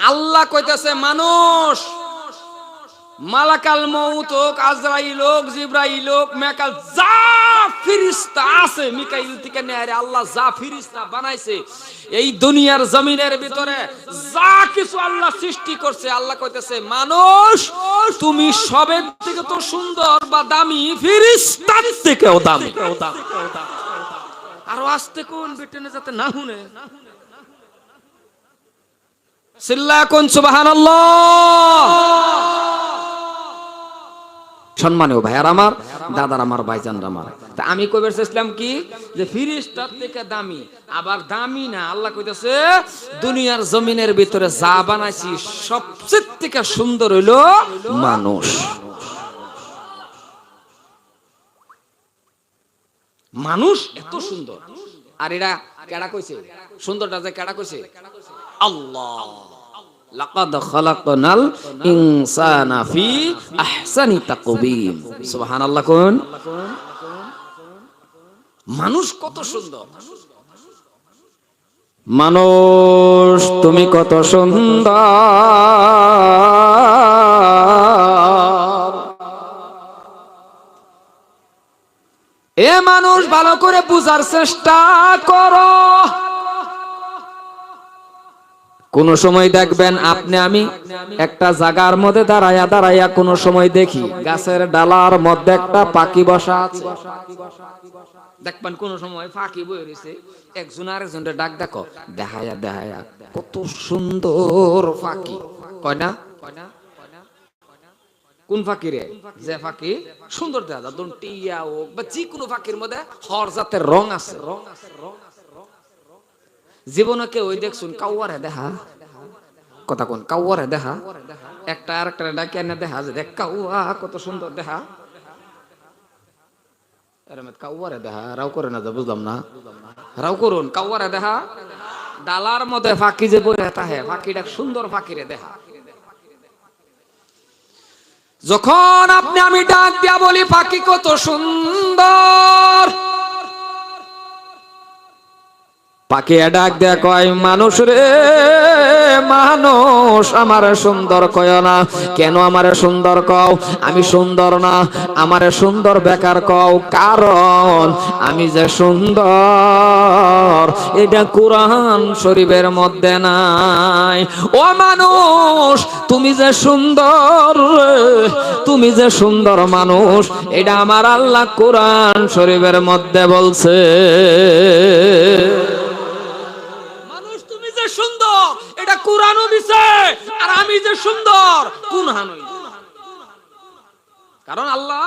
আল্লাহ কইতেছে মানুষ মালাকাল মউত হোক, আজরাইল হোক, জিবরাইল হোক, মেকাল, যা ফেরেশতা আছে মিকাইল থেকে নেয়ারে আল্লাহ যা ফেরেশতা বানাইছে এই দুনিয়ার জমিনের ভিতরে যা কিছু আল্লাহ সৃষ্টি করছে, আল্লাহ কইতেছে মানুষ তুমি সবের থেকে তো সুন্দর বা দামি, ফেরেশতার থেকেও দামি। আরো আস্তে কোন বেটেনে যাতে না শুনে, চিল্লায়া কোন সুবহানাল্লাহ। সম্মানীয় ভাইয়ার আমার, দাদার আমার, ভাইজানরা আমার, তা আমি কইবার চাইছিলাম কি যে ফেরেশতার থেকে দামি, আবার দামি না, আল্লাহ কইতেছে দুনিয়ার জমিনের ভিতরে যা বানাইছি সবচেয়ে থেকে সুন্দর হইল মানুষ। মানুষ এত সুন্দর, আর এরা কেডা কইছে সুন্দরটা, যে কেডা কইছে আল্লাহ। লাকাদ খালাকনাল ইনসানা ফি আহসানি তাকবীম। সুবহানাল্লাহ কোন। মানুষ কত সুন্দর, মানুষ তুমি কত সুন্দর। এ মানুষ ভালো করে বুঝার চেষ্টা করো। কোন সময় দেখবেন আপনি আমি একটা জায়গার মধ্যে দাঁড়াইয়া কোন সময় দেখি গাছের ডালার মধ্যে একটা পাখি বসা আছে। দেখবেন কোন সময় পাখি বই রয়েছে, একজন আরেকজনকে ডাক দেখো, দেখায়া কত সুন্দর পাখি, কয় না? কোন ফাঁকি রে? যে ফাঁকি সুন্দর দেখা যায়, ধরুন টিয়া হোক বা যে কোনো ফাঁকির মধ্যে হর জাতের রং আছে। জীবনে কেউ ওই দেখছুন কাউয়ারে দেখা, কথা কোন কাউয়ারে দেখা, একটা আর একটা ডাকে এনে দেখা যে দেখ কাউয়া কত সুন্দর দেখা, কাউয়ারে দেখা রাও করে না, বুঝলাম না, রাও করুন কাউয়ারে দেখা, ডালার মধ্যে ফাঁকি যে বই থাকে ফাঁকিটা সুন্দর ফাঁকিরে দেখা। যখন আপনি আমি ডাক দিয়া বলি পাখি কত সুন্দর, পাখি ডাক দেয়া কয় মানুষ রে মানুষ আমারে সুন্দর কয় না। কেন আমারে সুন্দর কও? আমি সুন্দর না, আমারে সুন্দর বেকার কও, কারণ আমি যে সুন্দর এটা কোরআন শরীফের মধ্যে নাই। ও মানুষ তুমি যে সুন্দর, তুমি যে সুন্দর মানুষ এটা আমার আল্লাহ কোরআন শরীফের মধ্যে বলছে। সুন্দর এটা কোরআনও দিছে, আর আমি যে সুন্দর কোন হানই, কারণ আল্লাহ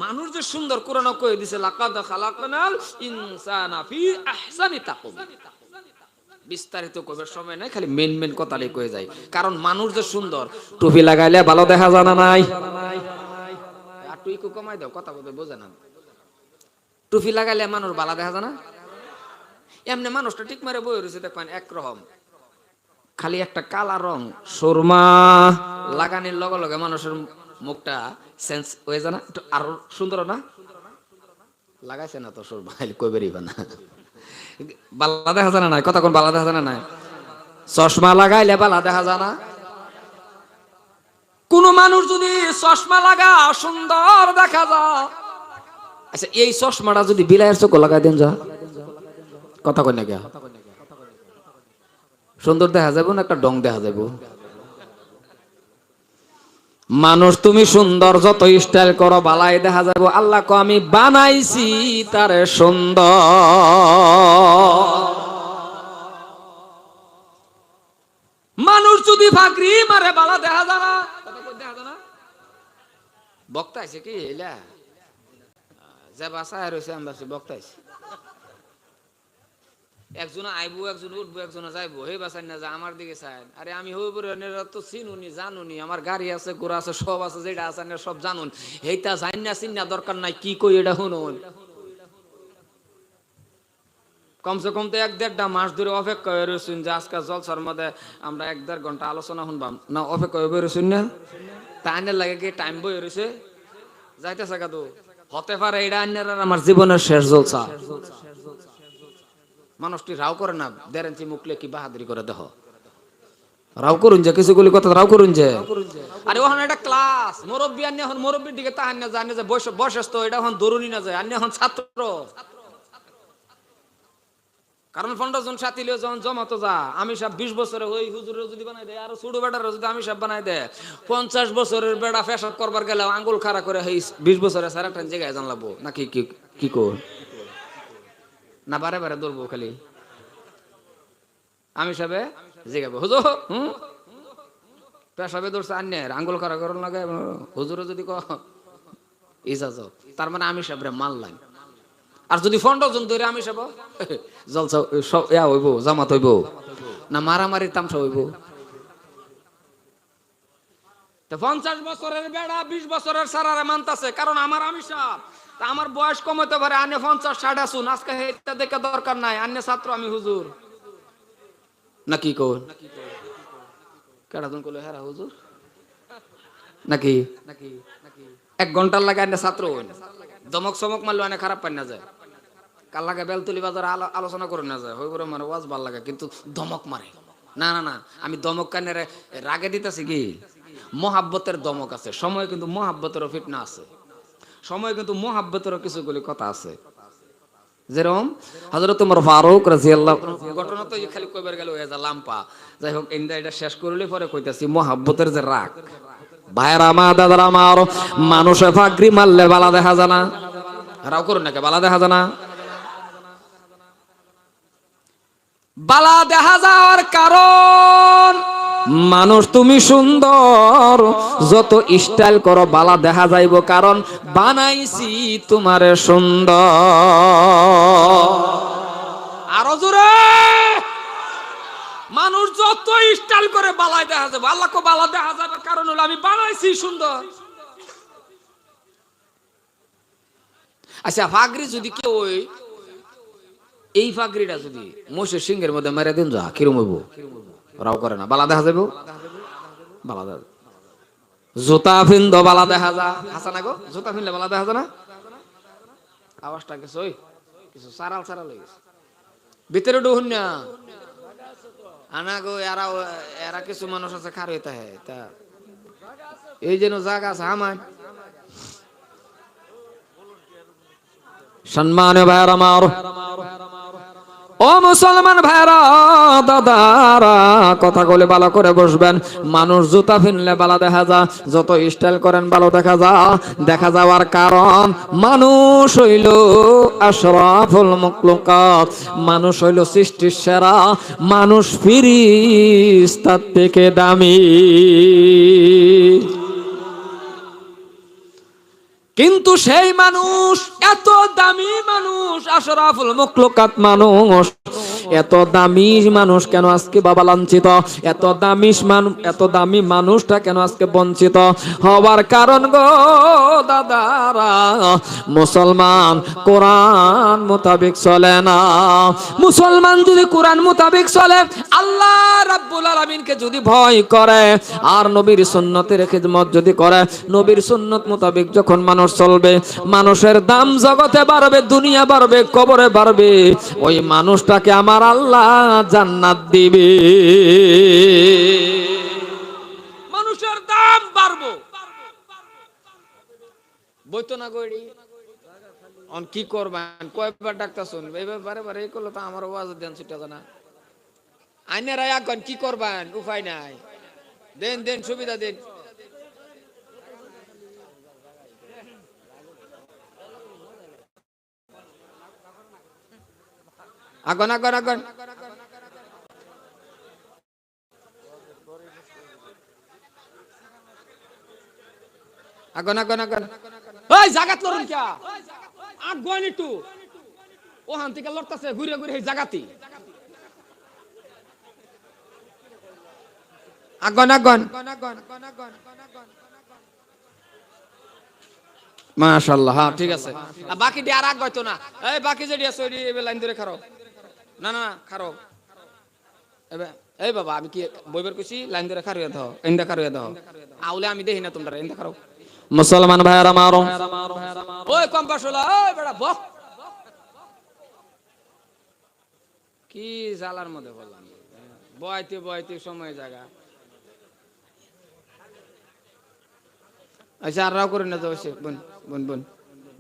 মানুষ যে সুন্দর কোরআনও কই দিছে, লাকাদ খালাকনাল ইনসানা ফি আহসানি তাকওয়িম। বিস্তারিত কইবার সময় নাই, খালি মেন কথাটাই কই যায়, কারণ মানুষ যে সুন্দর, টুপি লাগাইলে ভালো দেখা যায় না নাই? আর তুই একটু কমাই দাও, কথা বলতে বোঝে না। টুপি লাগাইলে মানুষ ভালো দেখা যায় না? এমনি মানুষটা ঠিক মারে বই রয়েছে দেখবেন একরকম, খালি একটা কালা রং সুরমা লাগানির লগে লগে মানুষের মুখটা সেন্স হয়ে যায় না, একটু আরো সুন্দর না? লাগাইছে না তো সুরমা, কইবেরই না, বালা দেখা যায় না নাই? কথা কোন বালা দেখা যায় না নাই? চশমা লাগাইলে বালা দেখা যায় না? কোন মানুষ যদি চশমা লাগা সুন্দর দেখা যায়। আচ্ছা এই চশমাটা যদি বিলাইয়ের চোখ লাগাই দেন যা, কথা কই না কে, সুন্দর দেখা যাবো না একটা ডং দেখা যাবো? মানুষ তুমি সুন্দর যত স্টাইল করো বালাই দেখা যাবো। আল্লাহ কো আমি বানাইছি তারে সুন্দর। মানুষ যদি ফাকরি মারে বালা দেখা যায় না, কথা কই দেখা যায় না? বক্তা আইছে কি এলা যে বাসায় রইছে, আমরা বক্তা আইছে, একজন আইবো একজন উঠবো একজন যাইবো, হে বাসাই না যা আমার দিকে চাই, আরে আমি হইব তো চিনুনি জানুনি, আমার গাড়ি আছে ঘোড়া আছে সব আছে, যেটা আছে সব জানুন, এইটা জানি না চিন্না দরকার নাই, কি কই এটা শুনুন। কমসে কম তো 1-1.5 মাস ধরে অপেক্ষা হয়ে রয়েছেন যে আজকে জলসার মধ্যে আমরা 1-1.5 ঘন্টা আলোচনা শুনবাম না, অপেক্ষা হয়ে রয়েছেন না? তা আইনের লাগে কি টাইম বই রয়েছে যাইতেছে কাদু, হতে পারে এটা আইনের আমার জীবনের শেষ জলসা। মানুষটি রাও করে না, 1.5 ইঞ্চি মুখলে কি বাহাদুরি করে দেহ। রাও করুন যে কিছু গুলি কথা রাও করুন যে আরে ওখানে একটা ক্লাস মুরব্বী আনি এখন মুরব্বীর দিকে তাহান না জানে যে বয়স বয়সস্থ এটা এখন দরুনি না যায় আনি এখন ছাত্র কারণ 15 জন সাথী লিয়ে যখন জমাতো যা আমি সব 20 বছরে ওই হুজুরের যদি বানাই দেয় আর ছোট বেটার যদি আমি সব বানাই দেয় 50 বছরের বেটা পেশাব করবার গেলে আঙ্গুল খাড়া করে এই 20 বছরে সারা টাইম জায়গায় জান লাগবো নাকি কি কি কর না বারে বারে দৌড়বো খালি আমি সবে জিগাবো হুজুর পেশাবে দৌড়ছে আন্যের আঙ্গুল খাড়া করার লাগে হুজুরে যদি ক ইজাজত তার মানে আমি সবরে মানলাম আর যদি 15 জন ধরে আমি সব জলসা সব ইয়া হইব জামাত হইব না মারামারি তামসা হইব তো 50 বছরের বেড়া 20 বছরের সারারে মানতাছে কারণ আমার আমি সব আমার বয়স কম হতে পারে আনে 50 60 আসুন আজকে এটা দেখে দরকার নাই আন্নে ছাত্র আমি হুজুর নাকি কোন কেডা জন কইলো হেরা হুজুর নাকি 1 ঘন্টার লাগে আন্নে ছাত্র হইন দমক সমক মারলো আনে খারাপ পাই না যায় কাল লাগে বেলতলি বাজার আলোচনা করে না যায় হই করে মানে ওয়াজ ভাল লাগে কিন্তু দমক মারে না না না আমি দমক কানে রাগে দিতেছি কি মহাব্বতের দমক আছে সময় কিন্তু মহাব্বতেরও ফিটনা আছে সময় কিন্তু মহাব্বতেরও কিছুগুলি কথা আছে যেরকম হযরত ওমর ফারুক রাদিয়াল্লাহু ঘটনা তো খালি কইবার গেল হয়ে যা লাম্পা যাই হোক এটা শেষ করলে পরে কইতাছি মহাব্বতের যে রাগ ভাইরা মা দাদারা আমার মানুষে ফাগরি মারলে বালা দেখা জানা রাও করুন নাকি বালা দেখা জানা বালা দেখা যাওয়ার কারণ মানুষ তুমি সুন্দর যত স্টাইল করো বালা দেখা যাইব কারণ বানাইছি তোমারে সুন্দর আরো জোরে মানুষ যত স্টাইল করে বালাই দেখা যাবে আল্লাহকে বালা দেখা যাবে কারণ হলো আমি বানাইছি সুন্দর আচ্ছা ফাগরি যদি কেউ এই ফাগরিটা যদি মোষের সিংহের মধ্যে মেরে দিন যা কিরম হইব রাও করে না বালা দেখা যাবে বালা দেখা জুতা ফিন্দ বালা দেখা যা হাসা না গো জুতা ফিনলে বালা দেখা যা না আওয়াজটা গেছে ওই কিছু সারাল সারাল হয়ে গেছে ভিতরে ঢুকুন না আনা গো এরা কিছু মানুষ আছে খার হইতে হয় তা এই যেন জায়গা আছে আমার সম্মানীয় ভাইরা আমার ও মুসলমান ভাইরা দাদারা কথা বলে ভালো করে বসবেন মানুষ জুতা ফিনলে ভালো দেখা যা যত স্টাইল করেন ভালো দেখা যাওয়ার কারণ মানুষ হইল আশরাফুল মাখলুকাত মানুষ হইল সৃষ্টির সেরা মানুষ ফেরেশতার থেকে দামি কিন্তু সেই মানুষ এত দামি মানুষ আশরাফুল মাখলুকাত মানুষ এত দামি মানুষ কেন আজকে বাবা লাঞ্ছিত এত দামি মানুষটা কেন আজকে বঞ্চিত হওয়ার কারণ গো দাদারা মুসলমান কোরআন মোতাবেক চলে না মুসলমান যদি কোরআন মোতাবেক চলে আল্লাহ রাব্বুল আলামিনকে যদি ভয় করে আর নবীর সুন্নতের খিদমত যদি করে নবীর সুন্নত মোতাবেক যখন মানুষ চলবে মানুষের দাম জগতে বাড়বে দুনিয়া বাড়বে কবরে বাড়বে ওই মানুষটাকে আমার আল্লাহ জান্নাত দিবে মানুষের দাম বাড়বো বইতো না গড়ি অন কি করবেন কয়বার ডাক্তার শুনবে এইবার বারে বারে এই করলে তো আমার ওয়াজ দেন ছুটে জানা আইনেরা এখন কি করবেন উপায় নাই দেন সুবিধা দেন আগন ওই জাগাত লরুন কিয়া আগন একটু ওহান থেকে লড়তাছে ঘুরে ঘুরে এই জাগাতি আগন মাশাআল্লাহ হ্যাঁ ঠিক আছে বাকিটি আর আগ হয়তো না এই বাকি যেটি আছে ওই লাইন ধরে খারো না খারো এই বাবা আমি কি বইবার কইছি লাইন ধরে খারুয়া দাও ইন্দা খারুয়া দাও আউলে আমি দেখি না তোমরা ইন্দা খারো মুসলমান ভাইরা মারো ওই কম্পাস হলো ওই বেটা বক কি জালার মধ্যে বললাম বয়তে সময় জায়গা আচ্ছা আর রাও করে না যাও বোন বোন বোন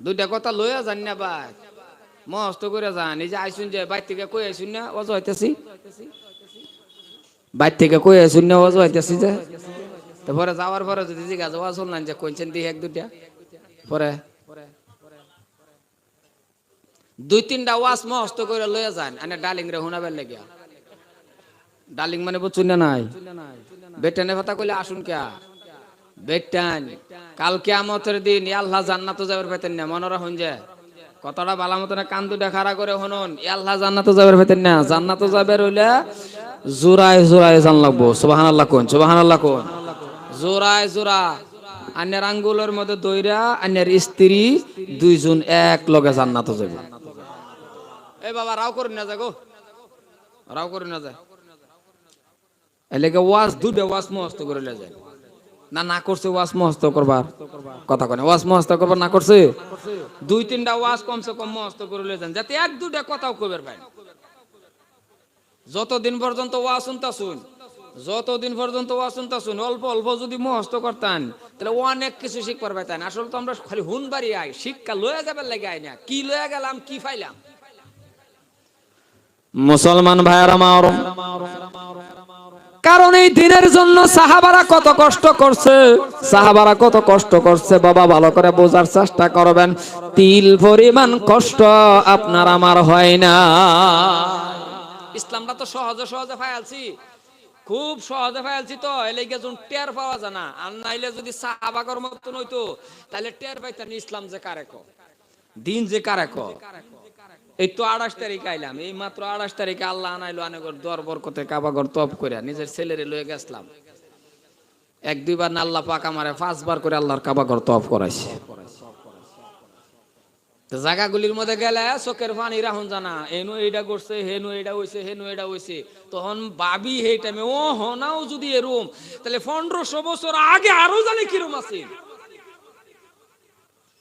দুইটা কথা লইয়া যান না ভাই মস্ত করে যান এই যে আইসুন যে বাইর থেকে কই আইসুন না অজ হইতেছি বাইর থেকে কই আইসুন না অজ হইতেছি যে তারপরে যাওয়ার পরে যদি জিজ্ঞাসা ওয়াজ শুনলেন যে কোনছেন দিয়ে এক দুইটা পরে দুই তিনটা ওয়াজ মস্ত করে লইয়া যান আনে ডালিং রে হুনাবেন লাগিয়া ডালিং মানে বুঝছুন না নাই বেটানে কথা কইলে আসুন কে বেটান কাল কিয়ামতের দিন আল্লাহ জান্নাতে যাবার পেতেন না মনে রাখুন যে কথাটা ভালো মতন কান দুটা খাড়া করে শুনুন আল্লাহ জান্নাতে যাবার পেতেন না জান্নাতে যাবে রইলে জোড়ায় জোড়ায় জান লাগবো সুবহানাল্লাহ কোন সুবহানাল্লাহ কোন জোড়ায় জোড়া আন্যের আঙ্গুলের মধ্যে দইরা আন্যের স্ত্রী দুইজন এক লগে জান্নাতে যাবে এ বাবা রাও করুন না যাগো রাও করুন না যায় এলাকা ওয়াজ দুটো ওয়াজ মস্ত করে লে যায় না না করছে ওয়াজ মস্ত করবার কথা কয় ওয়াজ মস্ত করবার না করছে দুই তিনটা ওয়াজ কমসে কম মস্ত করে লে যান যাতে এক দুটা কথাও কইবার পায় যতদিন পর্যন্ত ওয়াজ শুনতাছুন যতদিন পর্যন্ত ওয়াজ শুনতাছুন অল্প অল্প যদি মস্ত করতেন তাহলে অনেক কিছু শিখবার পাইতেন আসলে তো আমরা খালি হুনবাড়ি আই শিক্ষা লয়ে যাবার লাগে আই না কি লয়ে গেলাম কি পাইলাম মুসলমান ভাইয়ারা আমার কারণ এই দিনের জন্য সাহাবারা কত কষ্ট করছে সাহাবারা কত কষ্ট করছে বাবা ভালো করে বোঝার চেষ্টা করবেন তিল পরিমাণ কষ্ট আপনার আমার হয় না ইসলামটা তো সহজে সহজে ফাইলছি খুব সহজে ফাইলছি তো এলাকা যখন টের পাওয়া যায় না আর নাইলে যদি সাহাবাগর মতন হইতো তাহলে টের পাইতেন ইসলাম যে কারেক দিন যে কারেক এই তো 28 তারিখ আইলাম এই মাত্র 28 তারিখে আল্লাহ আনাইলো আনেগর দর বরকতে কাবাগর তপ করে নিজের ছেলেরে লয়ে গেছলাম এক দুইবার না আল্লাহ পাক আমারে 5 বার করে আল্লাহর কাবাগর তপ করাইছে তো জায়গাগুলির মধ্যে গেলে চোখের পানি রাখুন জানা এনু এইটা করছে হেনু এইটা হইছে হেনু এইটা হইছে তখন ভাবি এই টাইমে ও হনাও যদি এরকম তাহলে 1500 বছর আগে আরো জানি কিরম আছেন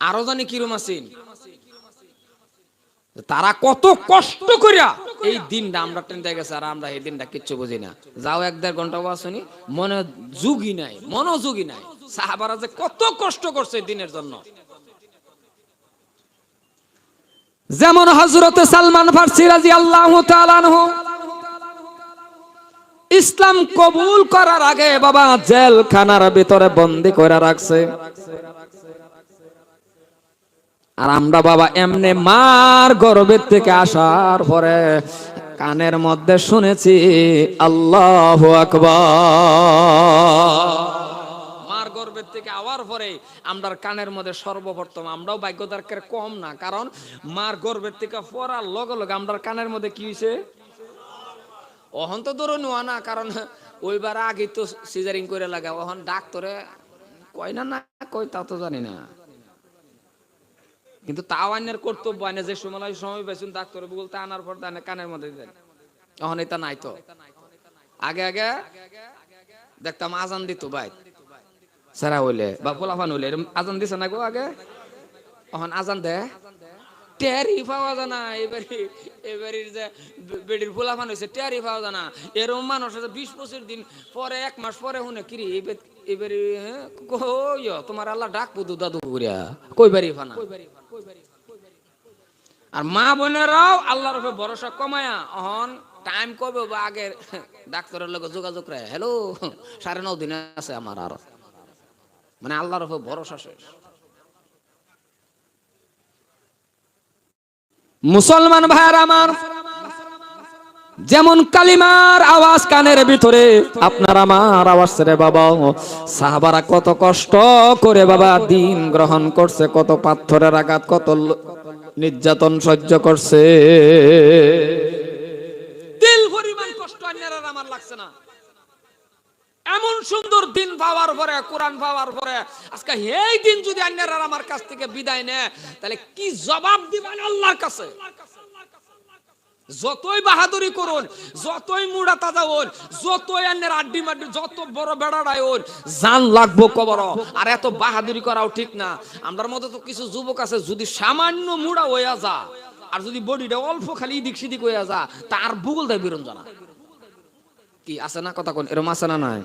আরো জানি কিরম আছেন তারা কত কষ্ট করিয়া এই দিনটা আমরা টেনে গেছে আর আমরা এই দিনটা কিচ্ছু বুঝি না যাও 1-1.5 ঘন্টা বাসনি মনে যোগী নাই মনোযোগী নাই সাহাবারা যে কত কষ্ট করছে দিনের জন্য যেমন হযরতে সালমান ফারসি রাদিয়াল্লাহু তাআলা আনহু ইসলাম কবুল করার আগে বাবা জেলখানার ভিতরে বন্দী করে রাখছে আর আমরা বাবা এমনি মার গর্ভের থেকে আসার পরে কানের মধ্যে শুনেছি আল্লাহু আকবার মার গর্ভের থেকে আওয়ার পরে আমরার কানের মধ্যে সর্বপ্রথম আমরাও ভাগ্যদারকের কম না কারণ মার গর্ভের থেকে পড়ার লগে লগে আমরার কানের মধ্যে কি হইছে অহন তো ধরে নেওয়া না কারণ ওইবার আগে তো সিজারিং করে লাগা ওহন ডাক্তারে কয় না না কই তা তো জানি না কিন্তু তাও আইনের কর্তব্য আইনে যে সময় পেয়েছেন ডাক্তার বলতে আনার পর তানে কানের মধ্যে দেন এখন এটা নাই তো আগে আগে দেখতাম আজান দিত ভাই সারা হইলে বা পোলাফান হইলে আজান দিছে না গো আগে এখন আজান দে টেরি পাওয়া যায় না এবারে যে বেডির পোলাফান হয়েছে টেরি পাওয়া যায় না এরকম মানুষ 20-25 দিন পরে 1 মাস পরে শুনে কিরি এবারে কই তোমার আল্লাহ ডাক বুধু দাদু করিয়া কইবারই ফানা আর মা বোনেরাও আল্লাহর উপরে ভরসা কমায়া অহন টাইম কবে বা আগে ডাক্তারের লগে যোগাযোগ করে হ্যালো 9.5 দিন আছে আমার আর মানে আল্লাহর উপরে ভরসা শেষ মুসলমান ভাইয়ার আমার যেমন কালিমার আওয়াজ কানের ভিতরে আপনার আমার আওয়াজ রে বাবা সাহাবারা কত কষ্ট করে বাবা দিন গ্রহণ করছে কত পাথরের আঘাত কত নির্যাতন সহ্য করছে দিল পরিমাণ কষ্ট আন্যার আমার লাগছে না এমন সুন্দর দিন পাওয়ার পরে কোরআন পাওয়ার পরে আজকে এই দিন যদি আন্যার আমার কাছ থেকে বিদায় নেয় তাহলে কি জবাব দিবেন আল্লাহর কাছে যতই বাহাদুরি করুন যতই মুড়া তাজা হন যতই আন্যের আড্ডি মাড্ডি যত বড় বেড়াড়াই হন জান লাগবো কবর আর এত বাহাদুরি করাও ঠিক না আমরার মতো তো কিছু যুবক আছে যদি সামান্য মুড়া হইয়া যা আর যদি বডিটা অল্প খালি এদিক সেদিক হইয়া যা তার ভূগোল দেয় বিরন জানা কি আছে না কথা কোন এরকম আছে না নাই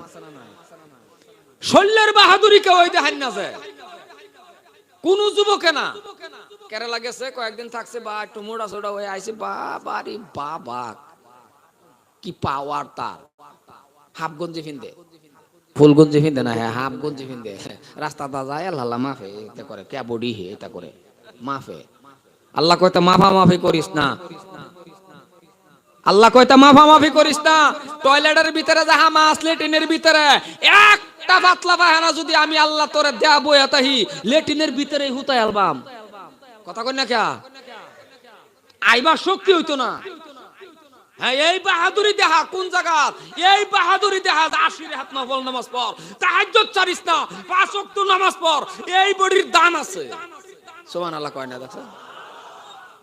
শরীরের বাহাদুরি কেউ হইতে হান না যায় কোন যুবকে না। কেরালা গেছে, কয়েকদিন থাকছে, বা একটু মোড়া সোড়া হয়ে আইছে, বাবা রে বাবা কি পাওয়ার তার। হাফ গঞ্জি ফিন্দে, ফুল গঞ্জি ফিন্দে না, হ্যাঁ হাফ গঞ্জি ফিন্দে, রাস্তাটা যায় আল্লাহ মাফে এটা করে, কে বডি হে এটা করে মাফে। আল্লাহ কয়টা মাফা মাফি করিস না, আল্লাহ কয়টা মাফা মাফি করিস না। টয়লেটের ভিতরে যাহা মাছ, লেটিনের ভিতরে একটা পাতলা পায়খানা যদি আমি আল্লাহ তোরে দেয়া বইয়া তাহি লেটিনের ভিতরে হুতাই আলবাম, কথা কই না কে আইবার শক্তি হইতো না। হ্যাঁ এই বাহাদুরি দেখা কোন জায়গা, এই বাহাদুরি দেখা 80 রাকাত নফল নামাজ পড়, তাহাজ্জুদ ছাড়িস না, 5 ওয়াক্ত নামাজ পড়, এই বডির দান আছে। সুবহানাল্লাহ কয় না দেখছ,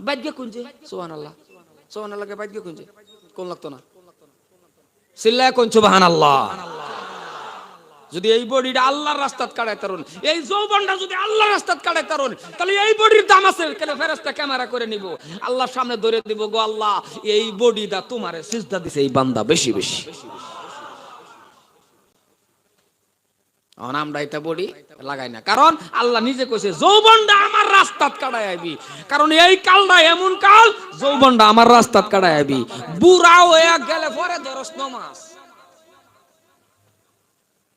বাইদগে কোনজে সুবহানাল্লাহ, সুবহানাল্লাহ কে বাইদগে কোনজে কোন লাগতো না, চিল্লায় কোন সুবহানাল্লাহ। যদি এই বডিটা আল্লাহর রাস্তাত কাটায় তারুন, এই যৌবনটা যদি আল্লাহর রাস্তাত কাটায় তারুন, তাহলে এই বডির দাম আছে। কেন ফেরেশতা ক্যামেরা করে নিব, আল্লাহর সামনে ধরে দিব, গো আল্লাহ এই বডিটা তোমারে সিজদা দিছে এই বান্দা বেশি বেশি। আমরা এটা বডি লাগাই না, কারণ আল্লাহ নিজে কইছে যৌবনটা আমার রাস্তাত কাটায় আইবি। কারণ এই কালটা এমন কাল, যৌবনটা আমার রাস্তাত কাটায় আইবি। বুড়া হয়ে গেলে পরে দরস নমাজ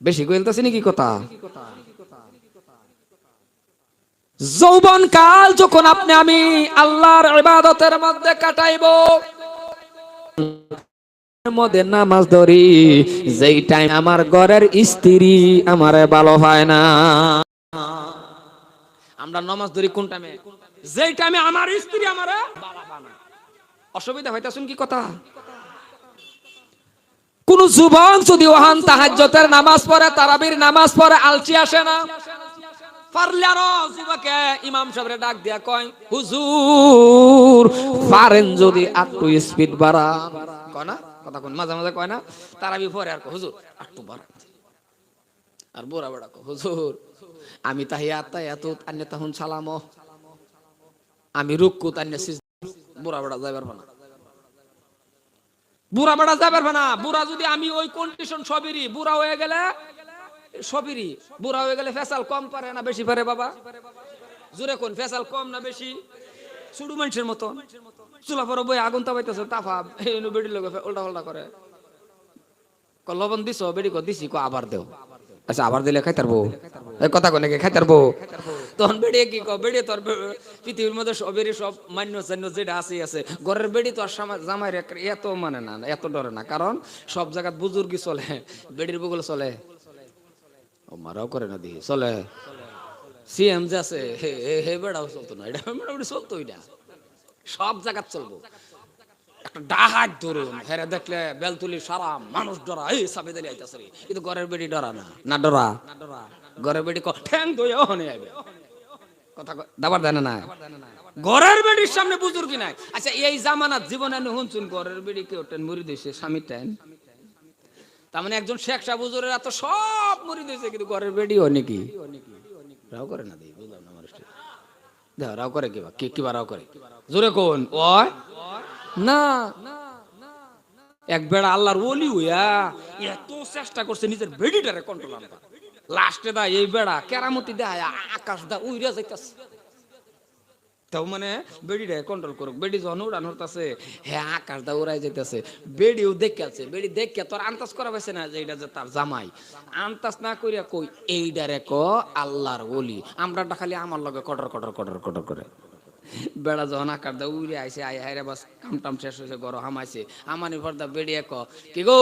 বেশি কইলতাছি নাকি কথা। যৌবন কাল যখন আপনি আমি আল্লাহর ইবাদতের মধ্যে কাটাইব, মধ্যে নামাজ ধরি, যেই টাইম আমার ঘরের স্ত্রী আমারে ভালো হয় না। আমরা নামাজ ধরি কোন টাইমে, যেই টাইমে আমার স্ত্রী আমারে ভালো হয় না। অসুবিধা হইতাছুন কি কথা। কোন যুবক যদি ওহান তাহাজ্জুদের নামাজ পড়ে, তারাবির নামাজ পড়ে, আলসি আসে না, পারলে আরো যুবকে ইমাম সাহেবরে ডাক দিয়া কয়, হুজুর পারেন যদি একটু স্পিড বাড়ান, কয় না কথা কোন মাঝে মাঝে কয় না, তারাবি পড়ে আর হুজুর একটু বাড়ান। আর বুড়া বড়া কয়, হুজুর আমি তাহিয়াত তাহিয়াতুত আন্নে তাহুন সালামো, আমি রুকুত আন্নে সিজদা। বুড়া বড়া যাইবার না, বুড়া বেড়া যাবে না। বুড়া যদি আমি ওই কন্ডিশন সবেরই, বুড়া হয়ে গেলে সবেরই, বুড়া হয়ে গেলে ফেসাল কম পারে না বেশি পারে বাবা, জোরে কোন ফেসাল কম না বেশি, সুড়ু মানুষের মতো চুলা পরে বই আগুন তাপাইতেছে, তাফা বেড়ি লোক উল্টা পাল্টা করে, লবণ দিছ বেড়ি কো দিছি, কো আবার দেও, আচ্ছা আবার দিলে খাইতারবো, এই কথা কো নাকি খাইতারবো। তখন বেড়ি কি কো, বেড়ি তোর পৃথিবীর মধ্যে সবেরই সব মান্য চান্য যেটা আছে আছে, ঘরের বেড়ি তো আর জামাইয়ের এত মানে না, এত ডরে না, কারণ সব জায়গায় বুজুর্গি চলে, বেড়ির বগল চলে, ও মারাও করে না দিহি চলে, সিএম যে আছে হে বেড়াও চলতো না, এটা মোটামুটি চলতো, এটা সব জায়গায় চলবো। একটা ডাহাত ধরুন, হেরে দেখলে বেলতুলি সারা মানুষ ডরা, এই সাবেদ আলী আইতাছে রে, কিন্তু ঘরের বেড়ি ডরা না, না ডরা, ঘরের বেড়ি ঠ্যাং দইয়া হনে আইবে, কথা দাবার দেয় না, ঘরের বেড়ির সামনে বুজুর্গি নাই। আচ্ছা এই জামানাত জীবনে আমি শুনছুন ঘরের বেড়ি কেউ টেন মুড়ি দিয়েছে, স্বামী টেন, তার মানে একজন শেখ সাহেব হুজুরের এত সব মুড়ি দিয়েছে, কিন্তু ঘরের বেড়ি হয় নাকি, রাও করে না, দিই বুঝলাম না আমার দেখ রাও করে কিবা কিবা রাও করে, জোরে কোন ওই না। এক বেড়া আল্লাহর ওলি হইয়া এত চেষ্টা করছে নিজের বেডিটারে কন্ট্রোল আনতে, লাস্টে দা এই বেড়া কেরামতি দেয় আকাশ দা উইরা যাইতাছে, তাও মানে বেডিটা কন্ট্রোল করুক, বেডি যখন উড়ান হতাছে, হ্যাঁ আকাশ দা উড়াই যাইতেছে, বেডিও দেখে আছে, বেডি দেখে তোর আন্তাজ করা পাইছে না যে এটা যে তার জামাই, আন্তাজ না করিয়া কই এইডারে ক আল্লাহর ওলি, আমরা খালি আমার লগে কটর কটর কটর কটর করে। বেড়া যখন আকার দা উড়ে আইছে, আই হাইরে বাস কাম টাম শেষ হয়েছে, গরম হামাইছে, আমানি পর্দা বেড়িয়ে ক কি গো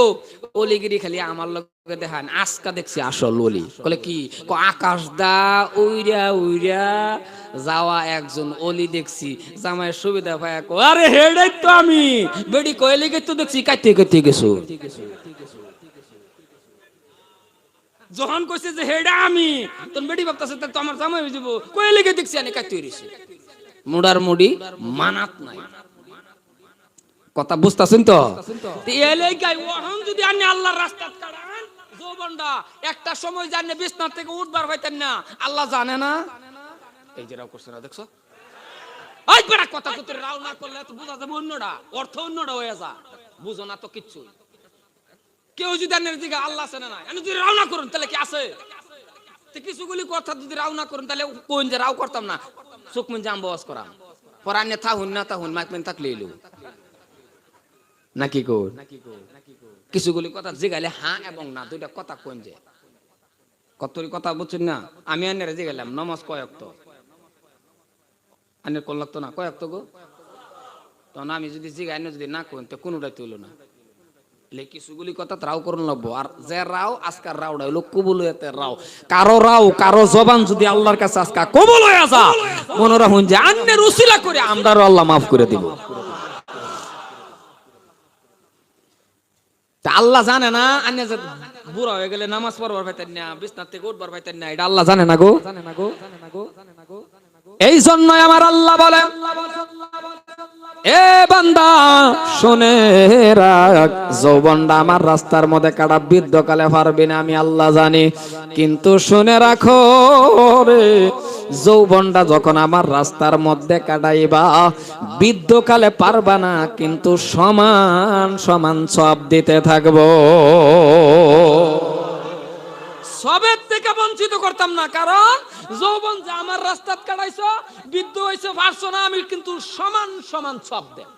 অলিগিরি খালি আমার লগে দেখান, আজকা দেখছি আসল অলি, বলে কি ক আকাশ দা উইরা উইরা যাওয়া একজন অলি দেখছি, জামাইয়ের সুবিধা পায় কো আরে হেডাই তো আমি, বেড়ি কইলে গে তো দেখছি কাইতে কাইতে গেছো, যখন কইছে যে হেডা আমি, তখন বেড়ি ভাবতাছে তো আমার জামাই হয়ে যাব, কইলে গে দেখছি আমি কাইতে হইছি, মুডার মুডি মানাত নাই, কথা বুঝতাছেন তো। এলে গাই ওহন যদি আপনি আল্লাহর রাস্তাত কাটান যৌবনটা, একটা সময় জানে বিছনা থেকে উঠবার হইতেন না, আল্লাহ জানে না, এই যে রাও করছে না দেখছো, ওই বড় কথা কত রাও না করলে তো বুঝা যাবে অন্যটা, অর্থ অন্যটা হয়ে যা, বুঝো না তো কিচ্ছু। কেউ যদি আনের দিকে আল্লাহ আছে না, আমি যদি রাও না করুন তাহলে কি আছে, কিছুগুলি কথা যদি রাও না করুন তাহলে কোন যে রাও করতাম না, চোখ মন জাম বস করাম পর আনে থাহুন না থাহুন মাইক মেন থাকলে এলো নাকি কো কিছুগুলি কথা জিগাইলে হ্যাঁ এবং না দুইটা কথা কোন যে কতরি কথা বুঝছেন না। আমি আনের জিগাইলাম নমাজ কয়ক তো আনের কোন লাগতো না কয়ক তো গো, তখন আমি যদি জিগাই না যদি না কোন তো কোনোটাই তুলো না, কিছুগুলি কথা রাও করুন লাগবো। আর যে রাও আজকার রাওটা হইলো কবুল হইতে রাও, কারো রাও কারো জবান যদি আল্লাহর কাছে আজকা কবুল হয়ে আসা মনে রাখুন যে আন্নের উসিলা করে আমরাও আল্লাহ মাফ করে দিব। আল্লাহ জানে না আন্নে যে বুড়া হয়ে গেলে নামাজ পড়বার পাইতেন না, বিছনা থেকে উঠবার পাইতেন না, এটা আল্লাহ জানে না গো। এই জন্যই আমার আল্লাহ বলেন, এ বান্দা শুনে রাখ, যৌবনটা আমার রাস্তার মধ্যে কাটা বৃদ্ধকালে পারবি না আমি আল্লাহ জানি, কিন্তু শুনে রাখো রে, যৌবনটা যখন আমার রাস্তার মধ্যে কাটাইবা বৃদ্ধকালে পারবা না, কিন্তু সমান সমান সব দিতে থাকবো। সবের থেকে বঞ্চিত করতাম না, কারণ যৌবন যে আমার রাস্তাত কাটাইছো বৃদ্ধ হইছো পারছো না, আমি কিন্তু সমান সমান সব দেব।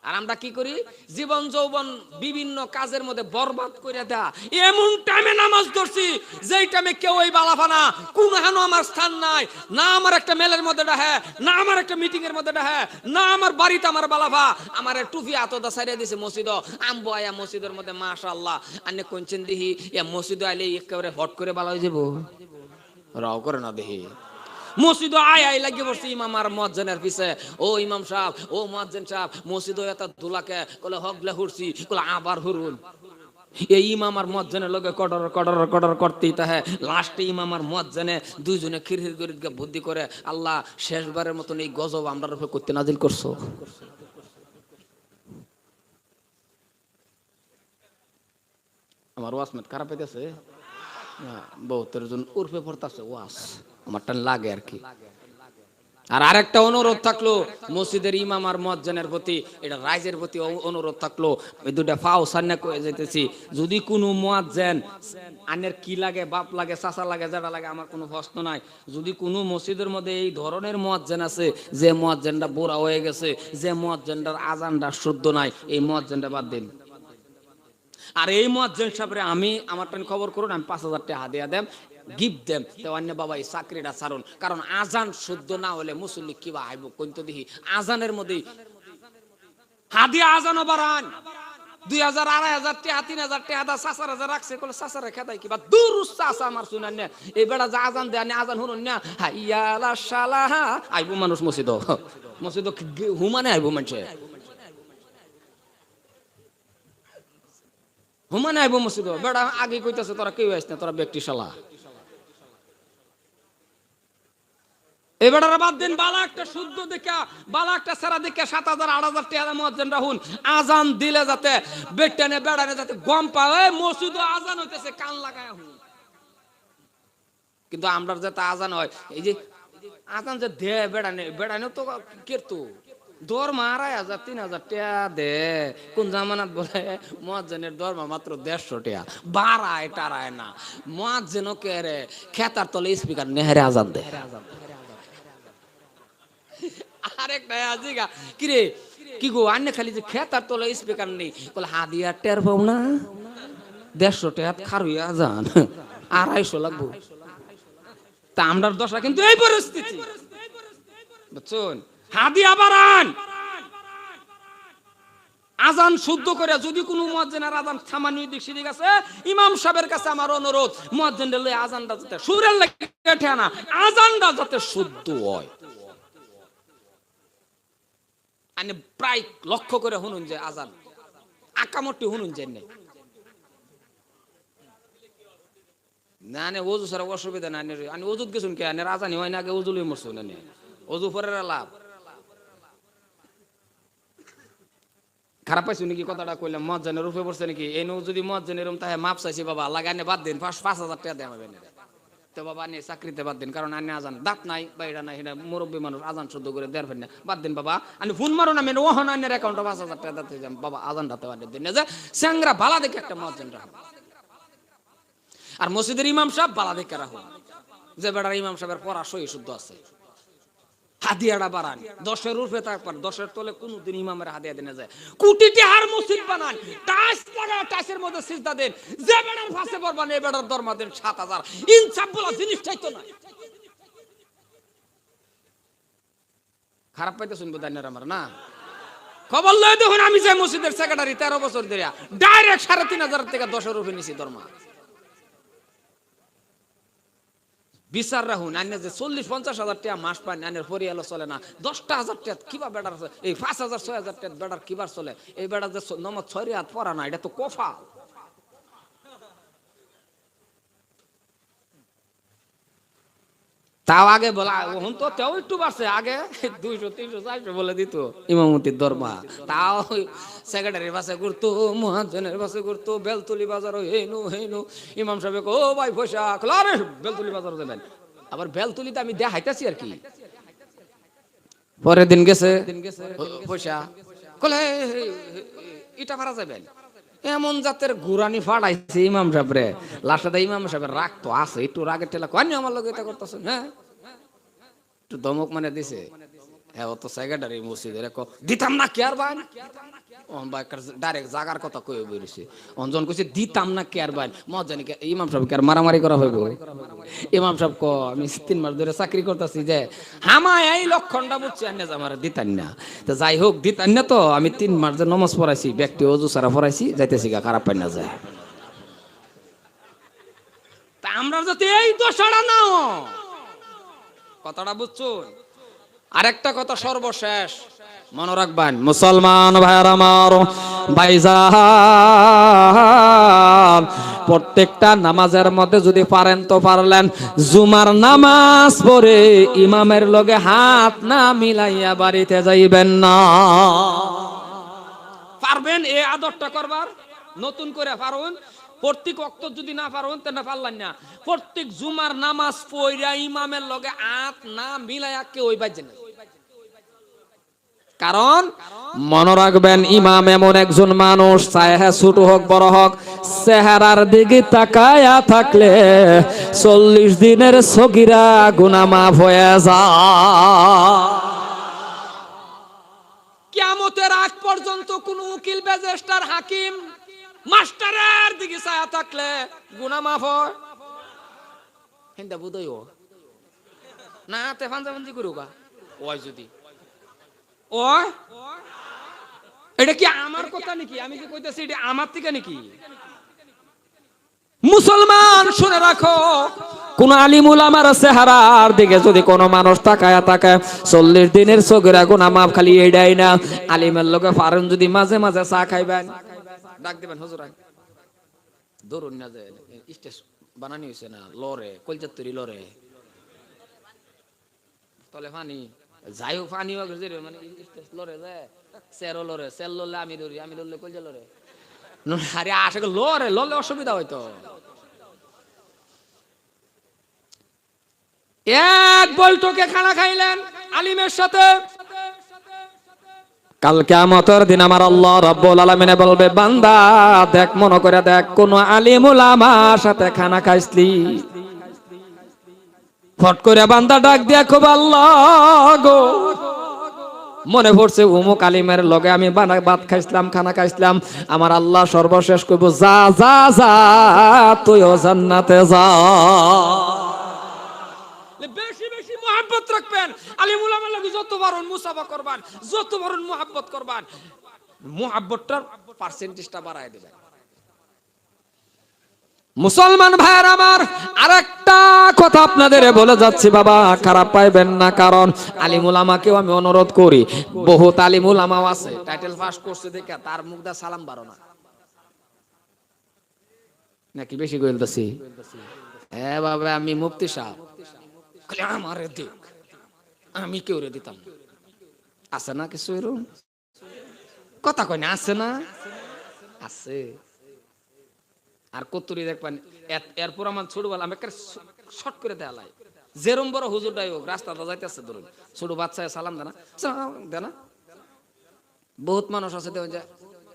আর আমরা কি করি, জীবন যৌবন বিভিন্ন কাজের মধ্যে বরবাদ করে দেয়া। এমন টাইমে নামাজ ধরছি যেই টাইমে কেউ ওই বালাফানা কোন হানো আমার স্থান নাই, না আমার একটা মেলের মধ্যে ডাহে, না আমার একটা মিটিং এর মধ্যে ডাহে, না আমার বাড়িতে আমার বালাফা আমার টুপি আতদা সারিয়ে দিছে মসজিদ আমবো আয়া মসজিদের মধ্যে মাশাআল্লাহ আন্নে কোনছেন দিহি এ মসজিদ আইলে একেবারে হট করে বালা হয়ে যাবো, রাও করে না দেহি মসজিদ আয় আয় লাগিয়ে পড়ছে ইমাম আর মুয়াজ্জিনের পিছে, ও ইমাম সাহেব ও মুয়াজ্জিন সাহেব মসজিদ এত দুলাকে কলে হগলে হুরছি কলে আবার হুরুন। এই ইমাম আর মুয়াজ্জিনের লগে কডর কডর কডর করতেই তাহে, লাস্টে ইমাম আর মুয়াজ্জিনে দুইজনে খিরখির করে বুদ্ধি করে, আল্লাহ শেষবারের মতন এই গজব আমরার উপরে করতে নাজিল করছো। আমার ওয়াসমেট খারাপ হইতেছে, বহুতের জন উর্ফে পড়তেছে ওয়াস, আমার টান লাগে আর কি। আর আরেকটা অনুরোধ থাকলো মসজিদের ইমাম আর মুয়াজ্জিনের প্রতি, এটা রাইজের প্রতি অনুরোধ থাকলো, এই দুটা ফাও সান্না কয়ে যাইতেছি, যদি কোনো মুয়াজ্জিন আনের কি লাগে বাপ লাগে চাচা লাগে যেটা লাগে আমার কোনো প্রশ্ন নাই, যদি কোনো মসজিদের মধ্যে এই ধরনের মুয়াজ্জিন আছে যে মুয়াজ্জিনটা বুড়া হয়ে গেছে, যে মুয়াজ্জিনটার আজানটা শুদ্ধ নাই, এই মুয়াজ্জিনটা বাদ দিন। আর এই মুয়াজ্জিন সাহেবরে আমি আমার টান খবর করুন, আমি 5,000 টাকা হাদিয়া দেব, গিফট দেম, তো অন্য বাবা এই চাকরিটা ছাড়ুন, কারণ আজান শুদ্ধ না হলে মুসল্লি কিবা আইব কোনতো দেখি আজানের মধ্যেই হাদিয়া আজানও বাড়ান 2,000 2,500 টাকা 3,000 টাকা দা 4,000 রাখছে কলে 4,000 খেদাই কিবা দূর চাচা আমার শুনান না, এই বেড়া যা আজান দেয় আজান শুনুন না, হাইয়া আলা সালাহ আইব মানুষ মসজিদ মসজিদ হুমানে আইব মানুষে হুমানে আইব মসজিদ, বেড়া আগে কইতাছে তোরা কেউ আইস না, তোরা ব্যক্তি শালা এবারে বাদ দিন। বালা একটা শুদ্ধ দেখা বালা একটা সারা দেখে 7,000 8,000 টাকা মুয়াজ্জিন রাহুন, আজান দিলে যাতে বেটানে বেড়ানে যাতে গম পায় মসজিদে আজান হইতেছে কান লাগায় হুন। কিন্তু আমরা যাতে আজান হয় এই যে আজান যে দে বেড়ানে বেড়ানে তো কেরতো দরমা 2,500 3,000 টাকা দে, কোন জামানাত বলে মুয়াজ্জিনের দরমা মাত্র 150 টাকা, বাড়ায় টারায় না, মুয়াজ্জিনও কে রে খেতার তলে স্পিকার নেহারে আজান দে। আরেকটা আজিগা কিরে কি গো আন্নে খালি যে খেতার তলে স্পিকার নেই বলে হাদিয়া টের পাও না, 150 টাকা খারুইয়া আজান 250 লাগবো। তা আমরার দশা কিন্তু এই পরিস্থিতি বুঝছেন, হাদিয়া বাড়ান আজান শুদ্ধ করে। যদি কোনো মুয়াজ্জিনের আজান সামান্য দিক সেদিক আছে, ইমাম সাহেবের কাছে আমার অনুরোধ মুয়াজ্জিনের লই আজানটা যাতে সুরের লাগে ঠে না, আজানটা যাতে শুদ্ধ হয়। আনে প্রায় লক্ষ্য করে শুনুন যে আজান আকামটি শুনুন যে নেই না নে ওযু ছাড়া অসুবিধা না, আমি ওযুত গেছুন কে আনে আজানি হয় না, আগে ওযু লই মরছুন না ওযু পরের লাভ। খারাপ পাইছো নাকি কথাটা কইলাম, মুয়াজ্জিনের রূপে পড়ছে নাকি? এই নো যদি মুয়াজ্জিন এরকম তাহে মাপ চাইছি বাবা লাগানে বাদ দিন, 5,000 টাকা দেওয়া হবে না তো বাবা নে চাকরিতে বাদ দিন, কারণ আনে আজান দাঁত নাই বাইরা নাই, এটা মুরব্বী মানুষ আজান শুদ্ধ করে দেড় ফেন না, বাদ দিন বাবা। আমি ফোন মারো না মেন ওহন আনের অ্যাকাউন্টে 5,000 টাকা দিতে যাম বাবা, আজান দাতে বাদ দিন না যে স্যাংরা ভালা দেখে একটা মুয়াজ্জিন রাখ। আর মসজিদের ইমাম সাহেব বালা দেখে রাখুন, যে বেটার ইমাম সাহেবের পড়া সহি শুদ্ধ আছে। হাদিয়াটা বাড়ান, 10-এর উপরে থাকবেন, 10-এর তলে কোনদিন ইমামের হাদিয়া দেনা যায়। কোটি টাকার মসজিদ বানান, টাইলস লাগা, টাইলসের মধ্যে সিজদা দেন, যে বেটার ফাঁসে পড়বেন এই বেটার দরমা দেন 7,000। ইনসাফ বলা জিনিসটাই তো না। খারাপ পাইতে শুনবো দান্নার আমার না খবর লয়। দেখুন আমি যে মসজিদের সেক্রেটারি 13 বছর ধরে ডাইরেক্ট 3,500 থেকে 10-এর উপরে নিছি দরমা। বিচার রাখুন, আইনে যে 40-50,000 টাকা মাস পান, আইনের পরিয়ালো চলে না। 10,000 টাকা কিবা বেটার, এই 5,000-6,000 টাকা বেটার কিবার চলে? এই বেটার যে নমাজ 6 রাত পড়া না, এটা তো কফা। তাও আগে বলা, এখন তো তেও একটু বাড়ছে, আগে 200-300-400 বলে দিত ইমামতির দরমা। তাও সেক্রেটারির পাশে ঘুরতো, মুয়াজ্জিনের পাশে ঘুরতো, বেলতলি বাজার হেনু হেনু। ইমাম সাহেব ও ভাই পয়সা আরে বেলতলি বাজার যাবেন। আবার বেলতলিতে আমি দেখাইতাছি আর কি। পরের দিন গেছে পয়সা কলে ইটা ভাড়া যাবেন। এমন জাতের গুরানি ফাড়াইছে ইমাম সাহেব রে। লাস্টে ইমাম সাহেবের রাগ তো আছে, একটু রাগের ঠেলা কয় আমার লগে এটা করতেছেন। হ্যাঁ একটু দমক মানে দিছে। হ্যাঁ ও তো সেক্রেটারি মসজিদের দিতাম না কে আর ভাই, ডাইরেক্ট জাগার কথা কয়ে বেরিয়েছে। অঞ্জন কইছে দিতাম না কে আর ভাই, মজানি ইমাম সাহেব কে আর মারামারি করা হইব? ইমাম সাহেব ক আমি 3 মাস ধরে চাকরি করতেছি, যে হামায় এই লক্ষণটা বুঝছি আন্না আমার দিতান না। তো যাই হোক দিতান না, তো আমি 3 মাস যে নমাজ পড়াইছি, ব্যক্তি অজু সারা পড়াইছি, যাইতেছি গা, খারাপ পাই না যায়। তা আমরা যাতে এই দোষাটা নাও, কথাটা বুঝছো? আরেকটা কথা সর্বশেষ মনে রাখবেন, মুসলমান ভাইয়ার আমার, ভাইজান, প্রত্যেকটা নামাজের মধ্যে যদি পারেন তো পারলেন, জুমার নামাজ পড়ে ইমামের লগে হাত না মিলাইয়া বাড়িতে যাইবেন না। পারবেন এই আদরটা করবার? নতুন করে পারুন। প্রত্যেক ওয়াক্ত যদি না পারুন তা না পারলেন না, প্রত্যেক জুমার নামাজ পড়া ইমামের লগে হাত না মিলাইয়া কেউ বাজে না। কারণ মনে রাখবেন, ইমাম এমন একজন মানুষ, চাহে ছোট হোক বড় হোক, চেহারার দিকে তাকায়া থাকলে 40 দিনের সগীরা গুনাহ মাফ হয়ে যায়। কিয়ামতের আগ পর্যন্ত কোন উকিল, ম্যাজিস্ট্রেট, হাকিম, মাস্টারের দিকে চায়া থাকলে গুনাহ মাফ হয়। হিন্দা বুঝইও না, তে ফাঞ্জাফাঞ্জি করুকা ওই যদি ওই, এটা কি আমার কথা নাকি? আমি কি কইতাছি এটা আমার থেকে নাকি? মুসলমান শুনে রাখো, কোন আলিম উলামার চেহারার দিকে যদি কোন মানুষ তাকায় 40 দিনের সগীরা গুনাহ মাফ। খালি এইটাই না, আলিমের লগে পারেন যদি মাঝে মাঝে চা খাইবেন, ডাক দিবেন হুজুর ধরুন না, যে স্টেজ বানানি হইছে না, লরে কলজাত্তরি লরে তলে পানি যাই হোক, পানি মানে স্টেজ লরে যায়, চেরো লরে, চের লরলে আমি ধরি, আমি লরলে কলজা লরে। আরে আসে লরে, লরলে অসুবিধা হয়তো। এক বৈঠকে খানা খাইলেন আলিমের সাথে, কাল কিয়ামতের দিন আমার আল্লাহ রাব্বুল আলামিন বলবে, বান্দা দেখ, মনে করে দেখ, কোন আলিম উলামার সাথে খানা খাইছলি? ফট করে বান্দা ডাক দিয়া খুব, আল্লাহ গো, মনে পড়ছে উমুক আলিমের লগে আমি ভাত খাইছিলাম, খানা খাইছিলাম। আমার আল্লাহ সর্বশেষ কইব, যা যা যা, তুইও জান্নাতে যা। বেশি বেশি মুহাব্বত রাখবেন আলিম উলামার লগে, যত পারেন মুসাফা করবেন, যত পারেন মুহাব্বত করবেন, মুহাব্বতটার পার্সেন্টেজটা বাড়ায় দিবেন। মুসলমান ভাইয়ের আমার, আরেকটা কথা আপনাদের বলে যাচ্ছি বাবা, খারাপ পাইবেন না। কারণ আলিম উলামাকেও আমি অনুরোধ করি, বহুত আলিম উলামাও আছে টাইটেল পাস করছে দেখে তার মুখ দা সালাম বারো না, নাকি বেশি কইলতাছি? হ্যাঁ বাবা, আমি মুফতি সাহেব, খালি আমারে দিক, আমি কেউ রে দিতাম। আছে না কিছু এরকম কথা কয় না? আছে না? আছে। আর কতুরি দেখবেন, এরপর আমার ছোটবেলা আমি একটা শর্ট করে দেয়ালাই, যেরম বড় হুজুরটাই হোক, রাস্তাটা যাইতেছে ধরুন, ছোট বাচ্চায় সালাম দেনা, দেনা। বহুত মানুষ আছে দেখুন যে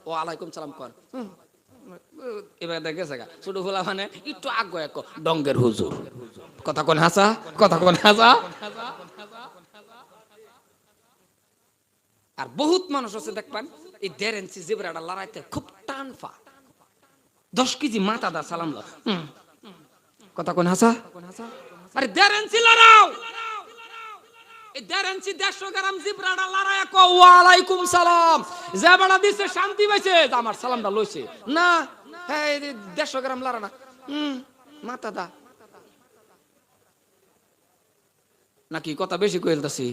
ও আলাইকুম সালাম কর, এবার দেখেছে ছোট ফুলা মানে একটু আগ্রহ এক ডঙ্গের হুজুর কথা কোন হাসা কথা কোন হাসা। আর বহুত মানুষ আছে দেখবেন এই 1.5 ইঞ্চি জিবরাটা লড়াইতে খুব টান পা 10 কেজি মাথা দা সালাম দাও কথা কোন হাসা। আরে 1.5 ইঞ্চি লড়াও এই 1.5 ইঞ্চি 150 গ্রাম জিবরাটা লড়াই কো ওয়া আলাইকুম সালাম যে বড় দিছে শান্তি পাইছে আমার সালামটা লইছে না এই 150 গ্রাম লড়া না মাথা দা নাকি কথা বেশি কইলতাছি।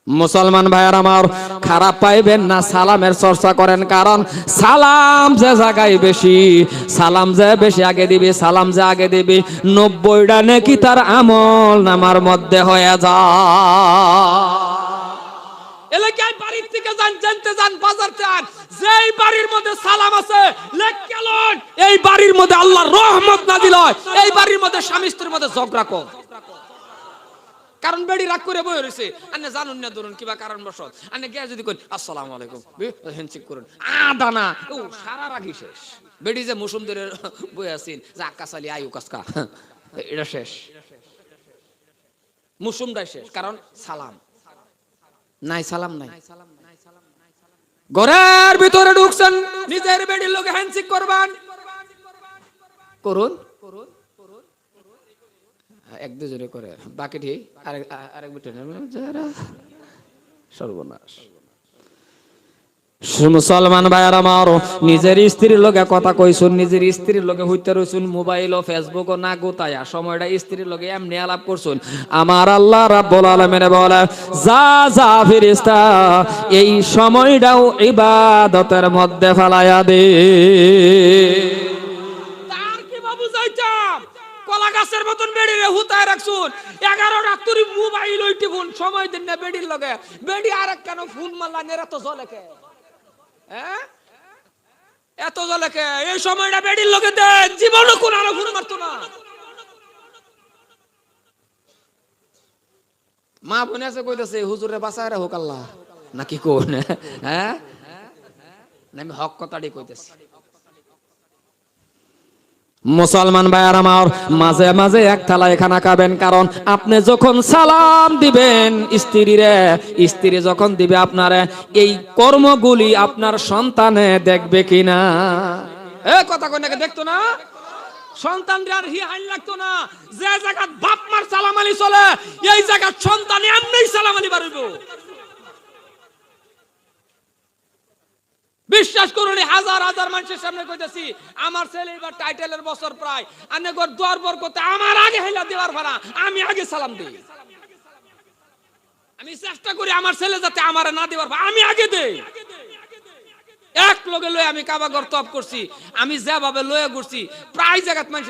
মুসলমান ভাইয়ার আমার খারাপ পাইবেন না সালামের চর্চা করেন কারণ সালাম যে জায়গায় বেশি সালাম যে বেশি আগে দিবি সালাম যে আগে দিবি 90টা নেকি তার আমল নামার মধ্যে হয়ে যায়। এলাকায় বাড়ির থেকে যান জানতে যান বাজার যান যেই বাড়ির মধ্যে সালাম আছে লেখকেলন এই বাড়ির মধ্যে আল্লাহর রহমত নাজিল হয় এই বাড়ির মধ্যে স্বামী স্ত্রীর মধ্যে ঝগড়া কম কারণ বেড়ি রাগ করে বই রয়েছে আপনি জানুন না ধরুন কিবা কারণ বসত আপনি গিয়ে যদি করেন আসসালামু আলাইকুম হ্যান্ডশেক করুন দানা ও সারা রাগি শেষ বেড়ি যে মৌসুম ধরে বই আসিন যে আকাশ আলী আয়ু কাসকা এটা শেষ মৌসুমটাই শেষ কারণ সালাম নাই সালাম নাই। ঘরের ভিতরে ঢুকছেন নিজের বেড়ির লোকে হ্যান্ডশেক করবেন করুন এক দুজনে করে বাকিটি আরেক বিটে সর্বনাশ। মুসলমান ভাইয়ার আমার নিজের স্ত্রীর লগে কথা কইছুন নিজের স্ত্রীর লগে হইতে রইছুন মোবাইল ও ফেসবুক ও না গোতায়া সময়টা স্ত্রীর লগে এমনি আলাপ করছুন আমার আল্লাহ রাব্বুল আলামিন বলে যা যা ফেরেশতা এই সময়টাও ইবাদতের মধ্যে ফেলায়া দে। তার কি বাবু যাইতাম কলা গাছের মতন বেড়িরে হুতায় রাখছুন 11 ডাক্তারি মোবাইল ওইটি ফোন সময় দেন না বেড়ির লগে বেড়ি আরেক কেন ফোন মারলা নেরা তো জলে কে এত জলে কে এই সময়টা বেড়ির লগে দেন জীবনে কোন আরো ফোন মারতো না। মা বোনে আছে কইতাছে হুজুরে বাঁচায় রাখুক আল্লাহ নাকি কোন হ্যাঁ আমি হক কথাটি কইতেছি। মুসলমান ভাইয়ার আমার মাঝে মাঝে এক থালায় খানা খাবেন কারণ আপনি যখন সালাম দিবেন স্ত্রী যখন দিবে আপনারে এই কর্মগুলি আপনার সন্তানে দেখবে কিনা কথা কই নাকি দেখতো না সন্তানরা আর হাইল লাগতো না যে জায়গা বাপ মার সালাম আলী চলে এই জায়গা সন্তান এমনিই সালাম আলী বাড়িব। বিশ্বাস করুন হাজার হাজার মানুষের সামনে কইতাছি আমার ছেলে এবার টাইটেলের বছর প্রায় আনে গর দর বরকতে আমার আগে হেলা দেওয়ার ভাড়া আমি আগে সালাম দেই আমি চেষ্টা করি আমার ছেলে যাতে আমারে না দেওয়ার ভাড়া আমি আগে দেই এক লগে লয়ে আমি কাবা ঘর তপ করছি আমি যেভাবে লয়ে ঘুরছি প্রায় জায়গাত মানুষ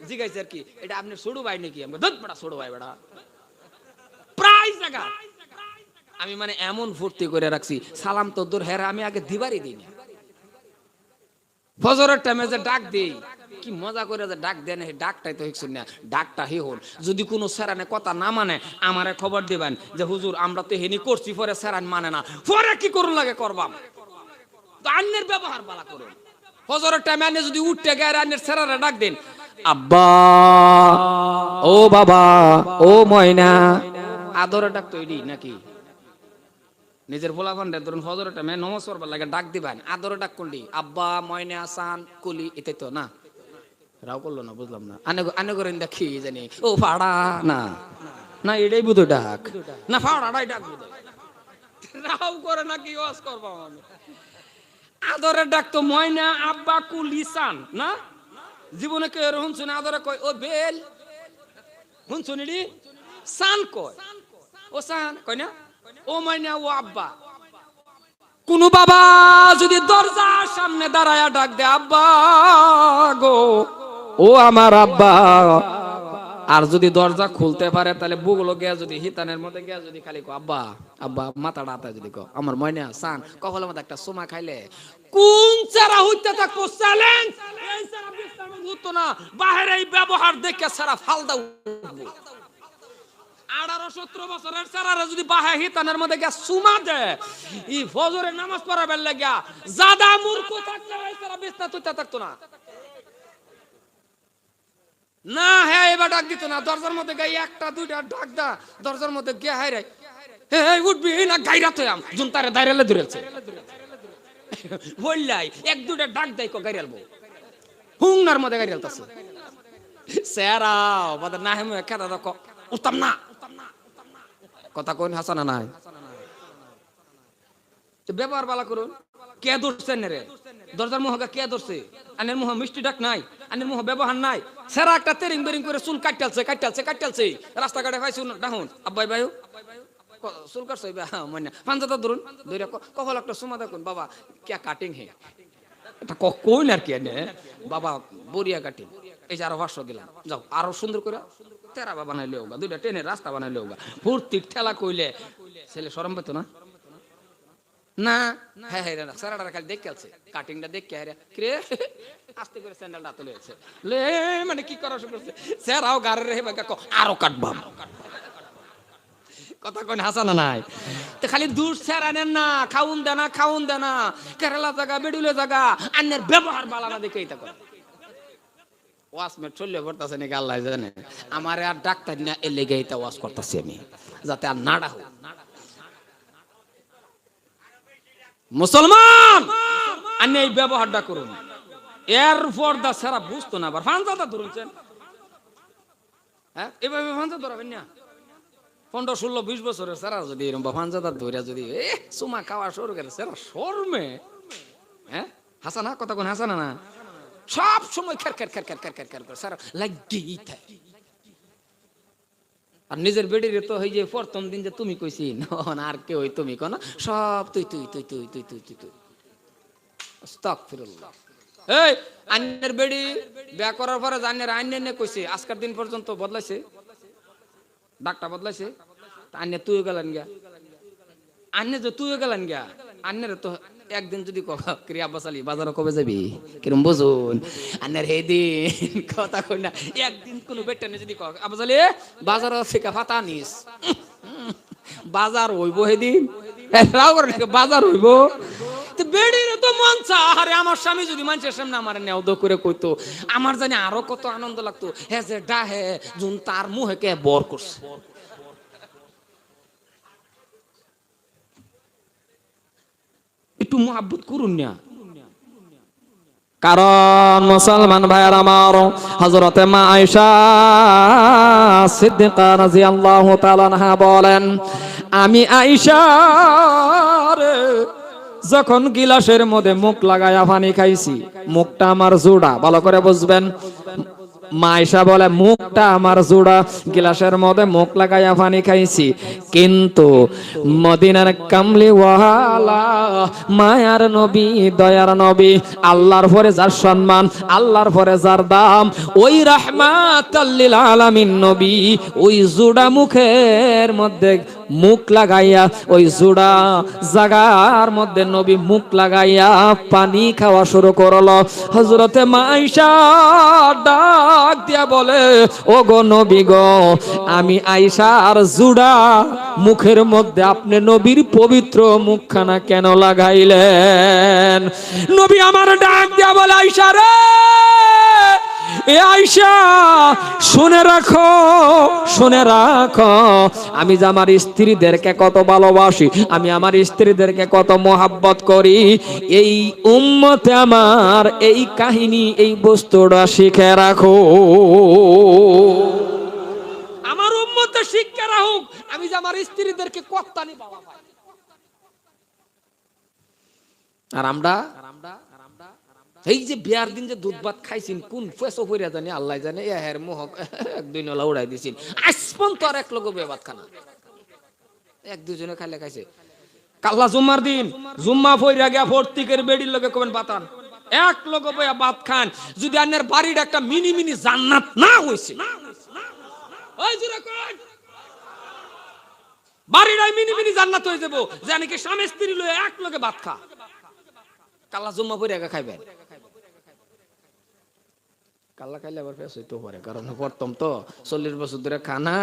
জিগাইছে আর কি এটা আপনি ছোট ভাই নাকি আমি দত বড় ছোট ভাই বড় প্রায় জায়গা আমি মানে এমন ফুর্তি করে রাখছি সালাম তো দূর হেরা আমি আগে দিবারই দিই না ফজরের টাইমে যে ডাক দেই কি মজা করে যে ডাক দেন এই ডাকটাই তো হিকছুন না ডাকটা হি হল যদি কোনো সেরানে কথা না মানে আমারে খবর দিবেন যে হুজুর আমরা তো হেনি করছি পরে সেরান মানে না পরে কি করুন লাগে করবাম তো আন্নের ব্যবহার বালা করুন ফজরের টাইমে আন্নে যদি উঠতে গেলে আন্নের সেরারে ডাক দেন আব্বা ও বাবা ও ময়না আদরে ডাক তো এডি নাকি নিজের ভোলা ভান্ডার ধরুন ফজরের টাইমে নমাজ পড়বার লাগে ডাক দিবেন আদরে ডাক করলি আব্বা ময়না আসান কুলি এটাই তো না রাও করলো না বুঝলাম না আনে করেন দেখি জানি ও ফাড়া না না এটাই বুধ ডাক না ফাড়াটাই ডাক বুধ রাও করে না কি ওয়াজ করবো আমি আদরের ডাক তো ময়না আব্বা কুলি সান না জীবনে কে এরকম শুনে আদরে কয় ও বেল হুন শুনিডি সান কয় ও সান কয় না ও ময়না ও আব্বা কোন বাবা যদি দরজার সামনে দাঁড়ায়া ডাক দে আব্বা গো ও আমার আব্বা আর যদি দরজা খুলতে পারে তাহলে বুগলো গিয়া যদি হিতানের মধ্যে গিয়া যদি খালি কো আব্বা আব্বা মাথাটা আতা যদি কো আমার ময়না সান কখলের মধ্যে একটা সোমা খাইলে কোন চারা হইতে থাকবো চ্যালেঞ্জ এই চারা বিশ্রাম হতো না বাহিরে এই ব্যবহার দেখে সারা ফালদা 18-17 বছরের সারারা যদি বাহে হিতানের মধ্যে গিয়া সুমা দেয় ই ফজরের নামাজ পড়াবেন লাগিয়া জাদা মূর্খ থাকতে হয় সারা বিস্তা তুইতা থাকতো না না হ্যাঁ এবার ডাক দিত না দরজার মধ্যে গাই একটা দুইটা ডাক দা দরজার মধ্যে গিয়া হাই রে এই উঠবি না গাইরা তো আম জুনতারে দাইরালে ধরেছে বললাই এক দুইটা ডাক দেয় কো গাইরালবো হুংনার মধ্যে গাইরালতাছে সেরাও বাদ না হেম কেডা ক উত্তম না কথা কোন হাসানা নাই তো ব্যবহার বালা করুন কে ধরছেন রে দরজার মুহগা কে ধরছে আনের মুহ মিষ্টি ডাক নাই আনের মুহ ব্যবহার নাই সেরা একটা তেরিং বেরিং করে চুল কাটতালছে রাস্তাঘাটে পাইছু ডাহুন আব্বাই ভাইও চুল কাটছে মানে পাঞ্জাটা ধরুন ধরে কখন একটা সুমা দেখুন বাবা কে কাটিং হে এটা কই আর কি এনে বাবা বরিয়া কাটিং এই যে আরো 500 দিলাম যাও আরো সুন্দর করে তেরা বানাইলে হোগা দুইটা ট্রেনের রাস্তা বানাইলে হোগা ফুর্তি ঠেলা কইলে ছেলে শরম পেতো না না হ্যাঁ হ্যাঁ সারাটা খালি দেখে আছে কাটিংটা দেখে হ্যাঁ রে আস্তে করে স্যান্ডেলটা তুলে আছে লে মানে কি করা শুরু করছে স্যারাও গারে রে আরো কাটবাম কথা কোন হাসানা নাই তো খালি দূর স্যার আনেন না খাউন দেনা কেরালা জায়গা বেডুলে জায়গা আন্যের ব্যবহার বালানা দেখে এটা করে ওয়াসমেট চললে করতেছে নাকি আল্লাহ জানে আমার আর ডাক্তার না এ লেগে এটা ওয়াজ করতেছি আমি যাতে আর নাড়া হোক মুসলমান আন্যে এই ব্যবহারটা করুন এরপর দা সারা বুঝতো না আবার ফানজাদা ধরুনছেন হ্যাঁ এভাবে ফানজা ধরাবেন না 15-16-20 বছরের সারা যদি এরকম ফানজাদা ধরে যদি সুমা খাওয়া শুরু করে সারা শর্মে হ্যাঁ হাসানা কথা কোন হাসানা না সব সময় খের করে সারা লাগেই থাকে আর নিজের বেডির তো হই যে প্রথম দিন যে তুমি কইছি না আর কে হই তুমি কোন সব তুই আস্তাগফিরুল্লাহ এই আন্নের বেডি বিয়া করার পরে জানের আন্নে কইছে আজকের দিন পর্যন্ত বদলাইছে ডাকটা বদলাইছে আন্নে তুইও গেলেন গিয়া আন্নে যে তুইও গেলেন গিয়া আন্নের তো একদিন যদি ক্রিয়া বসালি বাজারে কবে যাবি কিরম বুঝুন আন্নের হে দিন কথা কই না একদিন কোন বেটানে যদি আবাসালি বাজার থেকে ফাতা নিস বাজার হইব হেদিন রাও করে বাজার হইব তো বেড়ির তো মন চা আরে আমার স্বামী যদি মানুষের সামনে আমার নেওদ করে কইতো আমার জানি আরো কত আনন্দ লাগতো হে যে ডাহে জুন তার মুহে কে বর করছে একটু মুহাব্বত করুন না কারণ মুসলমান ভাইয়ের আমার হযরতে মা আয়েশা সিদ্দিকা রাদিয়াল্লাহু তাআলা আনহা বলেন আমি আয়েশা যখন গিলাসের মধ্যে মুখ লাগায়া পানি খাইছি মুখটা আমার জোড়া ভালো করে বুঝবেন মা আয়েশা বলে মুখটা আমার জোড়া গিলাসের মধ্যে মুখ লাগায়া পানি খাইছি কিন্তু মদিনার কামলি ওয়ালা মায়ার নবী দয়ার নবী আল্লাহর পরে যার সম্মান আল্লাহর পরে যার দাম ওই রাহমাতাল লিল আলামিন নবী ওই জোড়া মুখের মধ্যে মুখ লাগাইয়া ওই জোড়া জাগার মধ্যে নবী মুখ লাগাইয়া পানি খাওয়া শুরু করলো হযরতে মা আয়েশা ডাক দিয়া বলে ও গো নবী গো আমি আয়েশার জোড়া মুখের মধ্যে আপনি নবীর পবিত্র মুখখানা কেন লাগাইলেন নবী আমার ডাক দিয়া বলে আয়েশা রে এ আয়েশা শুনে রাখো আমি যে আমার স্ত্রীদেরকে কত ভালোবাসি আমি আমার স্ত্রীদেরকে কত মোহাব্বত করি এই উম্মতে আমার এই কাহিনী এই বস্তুটা শিখে রাখো আমার উম্মতে শিক্ষা রাখুক আমি যে আমার স্ত্রীদেরকে কত্তানি বাবা ভাই আর আমরা এই যে বিয়ার দিন যে দুধ ভাত খাইছিন কোন ফেসো কইরা জানি আল্লাহ জানে এ হের মোহ এক দুই নলা উড়াই দিছিন আসপন তো আর এক লোক বে ভাত খানা এক দুজনে খাইলে খাইছে কাল্লা জুম্মার দিন জুম্মা ফইরা গিয়া ফর্তিকের বেডির লগে কবেন বাতান এক লোক বইয়া ভাত খান যদি আন্নের বাড়ির একটা মিনি জান্নাত না হইছে ওই জুরা কোন বাড়িটাই মিনি জান্নাত হয়ে যাব জানি কি স্বামী স্ত্রী লয়ে এক লগে ভাত খা কাল্লা জুম্মা ফইরা গিয়া খাইবেন কাল্লা খাইলে আবার ফেস হইতে পারে, কারণ প্রথম তো 40 বছর ধরে খানা।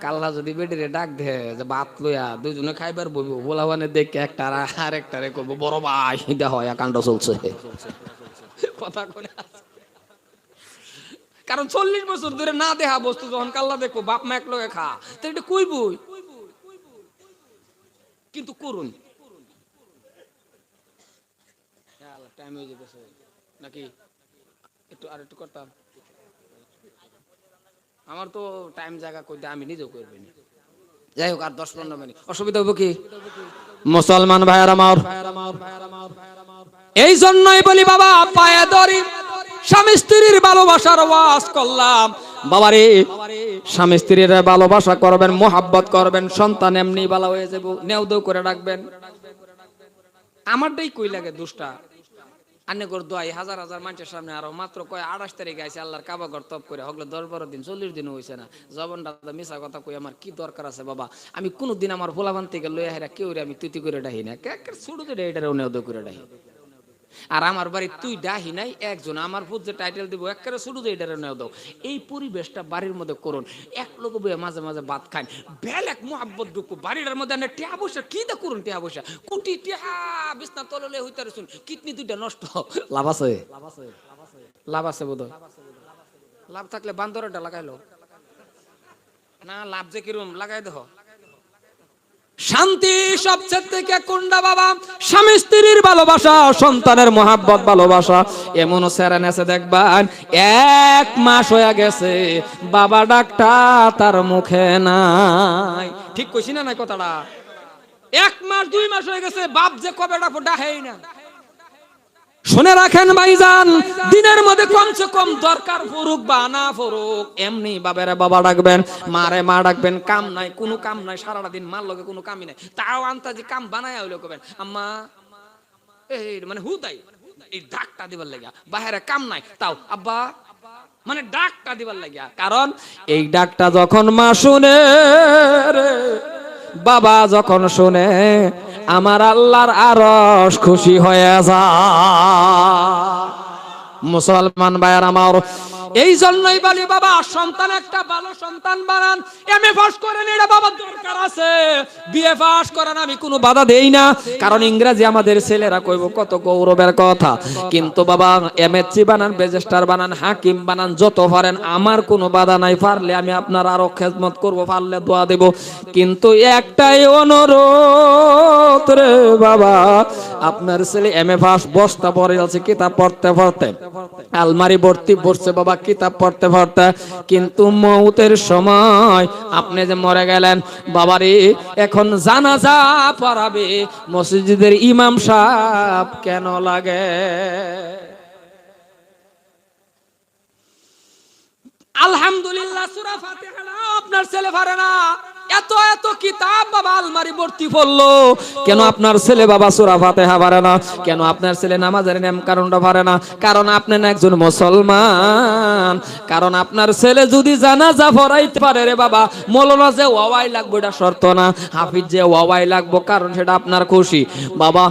কাল্লা যদি বেডিরে ডাক দে যে ভাত লইয়া দুইজনে খাইবার বইব, বলাবানে দেখে একটা আর একটারে কইব বড় ভাই এটা হয় কাণ্ড চলছে কথা কোনে আছে। কারণ 40 বছর ধরে না দেখা বস্তু যখন কাল্লা দেখবো বাপ মা এক লগে খা, তো এটা কইবই। কিন্তু করুন টাইম হয়ে যেতেছে নাকি, একটু আর একটু করতাম। আমার তো টাইম জায়গা কইতে আমি নিজেও করবি না। যাই হোক আর 10-15 মিনিট অসুবিধা হবো কি? মুসলমান ভাইয়ার আমার, এই জন্যই বলি বাবা পায়ে ধরি, স্বামী স্ত্রীর ভালোবাসার ওয়াজ করলাম। বাবারে স্বামী স্ত্রীর ভালোবাসা করবেন, মোহাব্বত করবেন, সন্তান এমনি ভালো হয়ে যাবো, নেও দেও করে রাখবেন। আমারটাই কই লাগে দুষ্টা আনে কর দোয়াই হাজার হাজার মানুষের সামনে আরো মাত্র কয় 28 তারিখ আইছে আল্লাহর কাবা ঘর তপ করে হগলে 10-12 দিন 40 দিন হইছে না। জবানটা মিছা কথা কই আমার কি দরকার আছে বাবা? আমি কোনদিন আমার ভোলাবান থেকে লইয়া হেরা কেউ আমি তুই করে ডাহি না, কে ছোট যে এটারে উনি করে ডাহি। আর আমার বাড়ি তুই ডাহি নাই একজন, আমার ফুট যে টাইটেল দিব একেবারে ছোট যে এটারে নেও দাও। এই পরিবেশটা বাড়ির মধ্যে করুন। এক লোক বইয়া মাঝে মাঝে ভাত খান, বেলেক মোহাব্বত ঢুকু বাড়িটার মধ্যে আনে টিয়া বসা কি দা করুন, টিয়া বসা কুটি টিয়া বিছনা তললে হইতে শুন কিডনি দুইটা নষ্ট। লাভ আছে, লাভ আছে বোধ, লাভ থাকলে বান্দরটা লাগাইলো না, লাভ যে কিরম লাগাই দেখো। শান্তি সবচেয়ে থেকে কোনটা বাবা? স্বামী স্ত্রীর ভালোবাসা, সন্তানের মোহাব্বত ভালোবাসা। এমনও স্যারেন আছে দেখবেন 1 মাস হয়ে গেছে বাবা ডাকটা তার মুখে নাই। ঠিক কইছি না নাই কথাটা? 1 মাস 2 মাস হয়ে গেছে বাপ যে কবে ডাকবো ডাকেই না। শুনে রাখেন ভাইজান, দিনের মধ্যে কমসে কম দরকার ফুরুক বা না ফুরুক এমনি বাবারে বাবা ডাকবেন, মারে মা ডাকবেন। কাম নাই, কোনো কাম নাই, সারাটা দিন মার লগে কোনো কামই নাই, তাও আন্তাজি কাম বানায় হইলো কবেন আম্মা এই মানে হুদাই এই ডাকটা দিবার লাগিয়া। বাহিরে কাম নাই তাও আব্বা মানে ডাকটা দিবার লাগিয়া। কারণ এই ডাকটা যখন মা শুনে রে, বাবা যখন শুনে, আমার আল্লাহর আরশ খুশি হয়ে যায়। মুসলমান ভাইয়ার আমার, এই জন্যই বলি বাবা সন্তান একটা ভালো সন্তান বানান। এমএ পাস করেন এটা বাবার দরকার আছে, বিএ পাস করেন আমি কোনো বাধা দেই না, কারণ ইংরেজি আমাদের ছেলেরা কইব কত গৌরবের কথা। কিন্তু বাবা এমএসসি বানান, রেজিস্ট্রার বানান, হাকিম বানান, যত পারেন আমার কোনো বাধা নাই। পারলে আমি আপনার আরো খেদমত করব, পারলে দোয়া দেব। কিন্তু একটাই অনুরোধ রে বাবা, আপনার ছেলে এমএ পাস বস্তা পড়ে আছে কিতাব পড়তে পড়তে, আলমারি ভর্তি পড়ছে বাবা কিতাব পড়তে পড়তে, কিন্তু মৌতের সময় আপনি যে মরে গেলেন বাবারে, এখন জানাজা পড়াবে মসজিদের ইমাম সাহেব কেন লাগে? আলহামদুলিল্লাহ সূরা ফাতিহা আপনার ছেলে পারে না, এত এত কিতাব বাবা আলমারি ভর্তি পড়লো, কেন আপনার ছেলে বাবা সূরা ফাতিহা পারে না? কেন আপনার ছেলে নামাজের নিয়ম কানুনটা পারে না? কারণ আপনি না একজন মুসলমান। কারণ আপনার ছেলে যদি জানাজা পড়াইতে পারে রে বাবা, মৌলানা যে ওয়াই লাগবে এটা শর্ত না, হাফিজ যে ওয়াই লাগবে কারণ সেটা আপনার খুশি বাবা।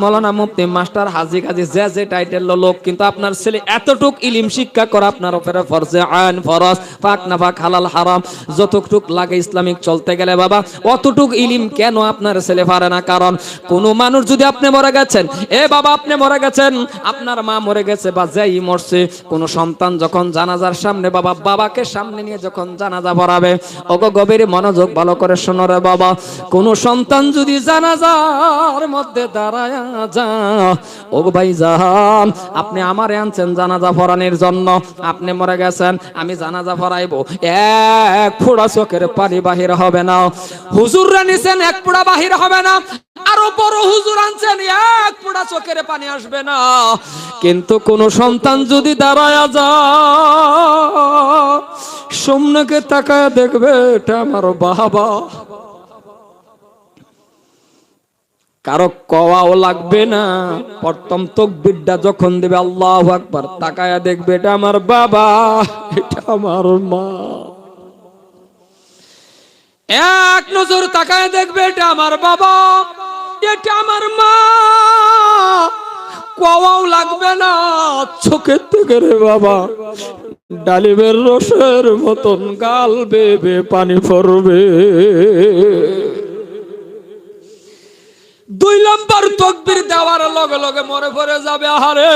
মৌলানা মুফতি মাস্টার হাজী কাজী যে যে টাইটেল লোক, কিন্তু আপনার ছেলে এতটুক ইলম শিক্ষা করা আপনার উপরে ফরজে আইন, ফরজ, পাক না পাক, হালাল হারাম যতটুক লাগে ইসলামিক চলতে গেলে বাবা, অতটুক ইলম কেন আপনার ছেলে পারে না? কারণ কোন মানুষ যদি আপনি মরে গেছেন, এ বাবা আপনি মরে গেছেন, আপনার মা মরে গেছে বা যেই মরছে, কোন সন্তান যখন জানাজার সামনে বাবা বাবাকে সামনে নিয়ে যখন জানাজা পড়াবে, ওগো গভীর মনোযোগ ভালো করে শোনো রে বাবা, কোন সন্তান যদি জানাজার মধ্যে দাঁড়ায়া যা, ও ভাই জান আপনি আমারে আনছেন জানাজা পড়ানোর জন্য, আপনি মরে গেছেন, আমি জানাজা পড়াইবো, এক ফোঁটা চোখের পানি বাহির হবে না। হুজুররা নিছেন এক ফোঁটা বাহির হবে না, আরো বড় হুজুর আনছেন এক ফোঁটা চোখের পানি আসবে না। কিন্তু কোন সন্তান যদি দাঁড়ায়া যা, সামনেকে তাকায় দেখবে এটা আমার বাবা, কারো কওয়াও লাগবে না, প্রথম তাকবীরটা যখন দিবে আল্লাহু আকবার, তাকায়া দেখবে এটা আমার বাবা, এটা আমার মা। এক নজর তাকায় দেখবে এটা আমার বাবা, এটা আমার মা। কোয়াও লাগবে না, চোখের থেকে রে বাবা ডালিমের রসের মতন গাল বেবে পানি পড়বে। 2 নম্বর তাকবীর দেওয়ার লগে লগে মরে পড়ে যাবে, আহারে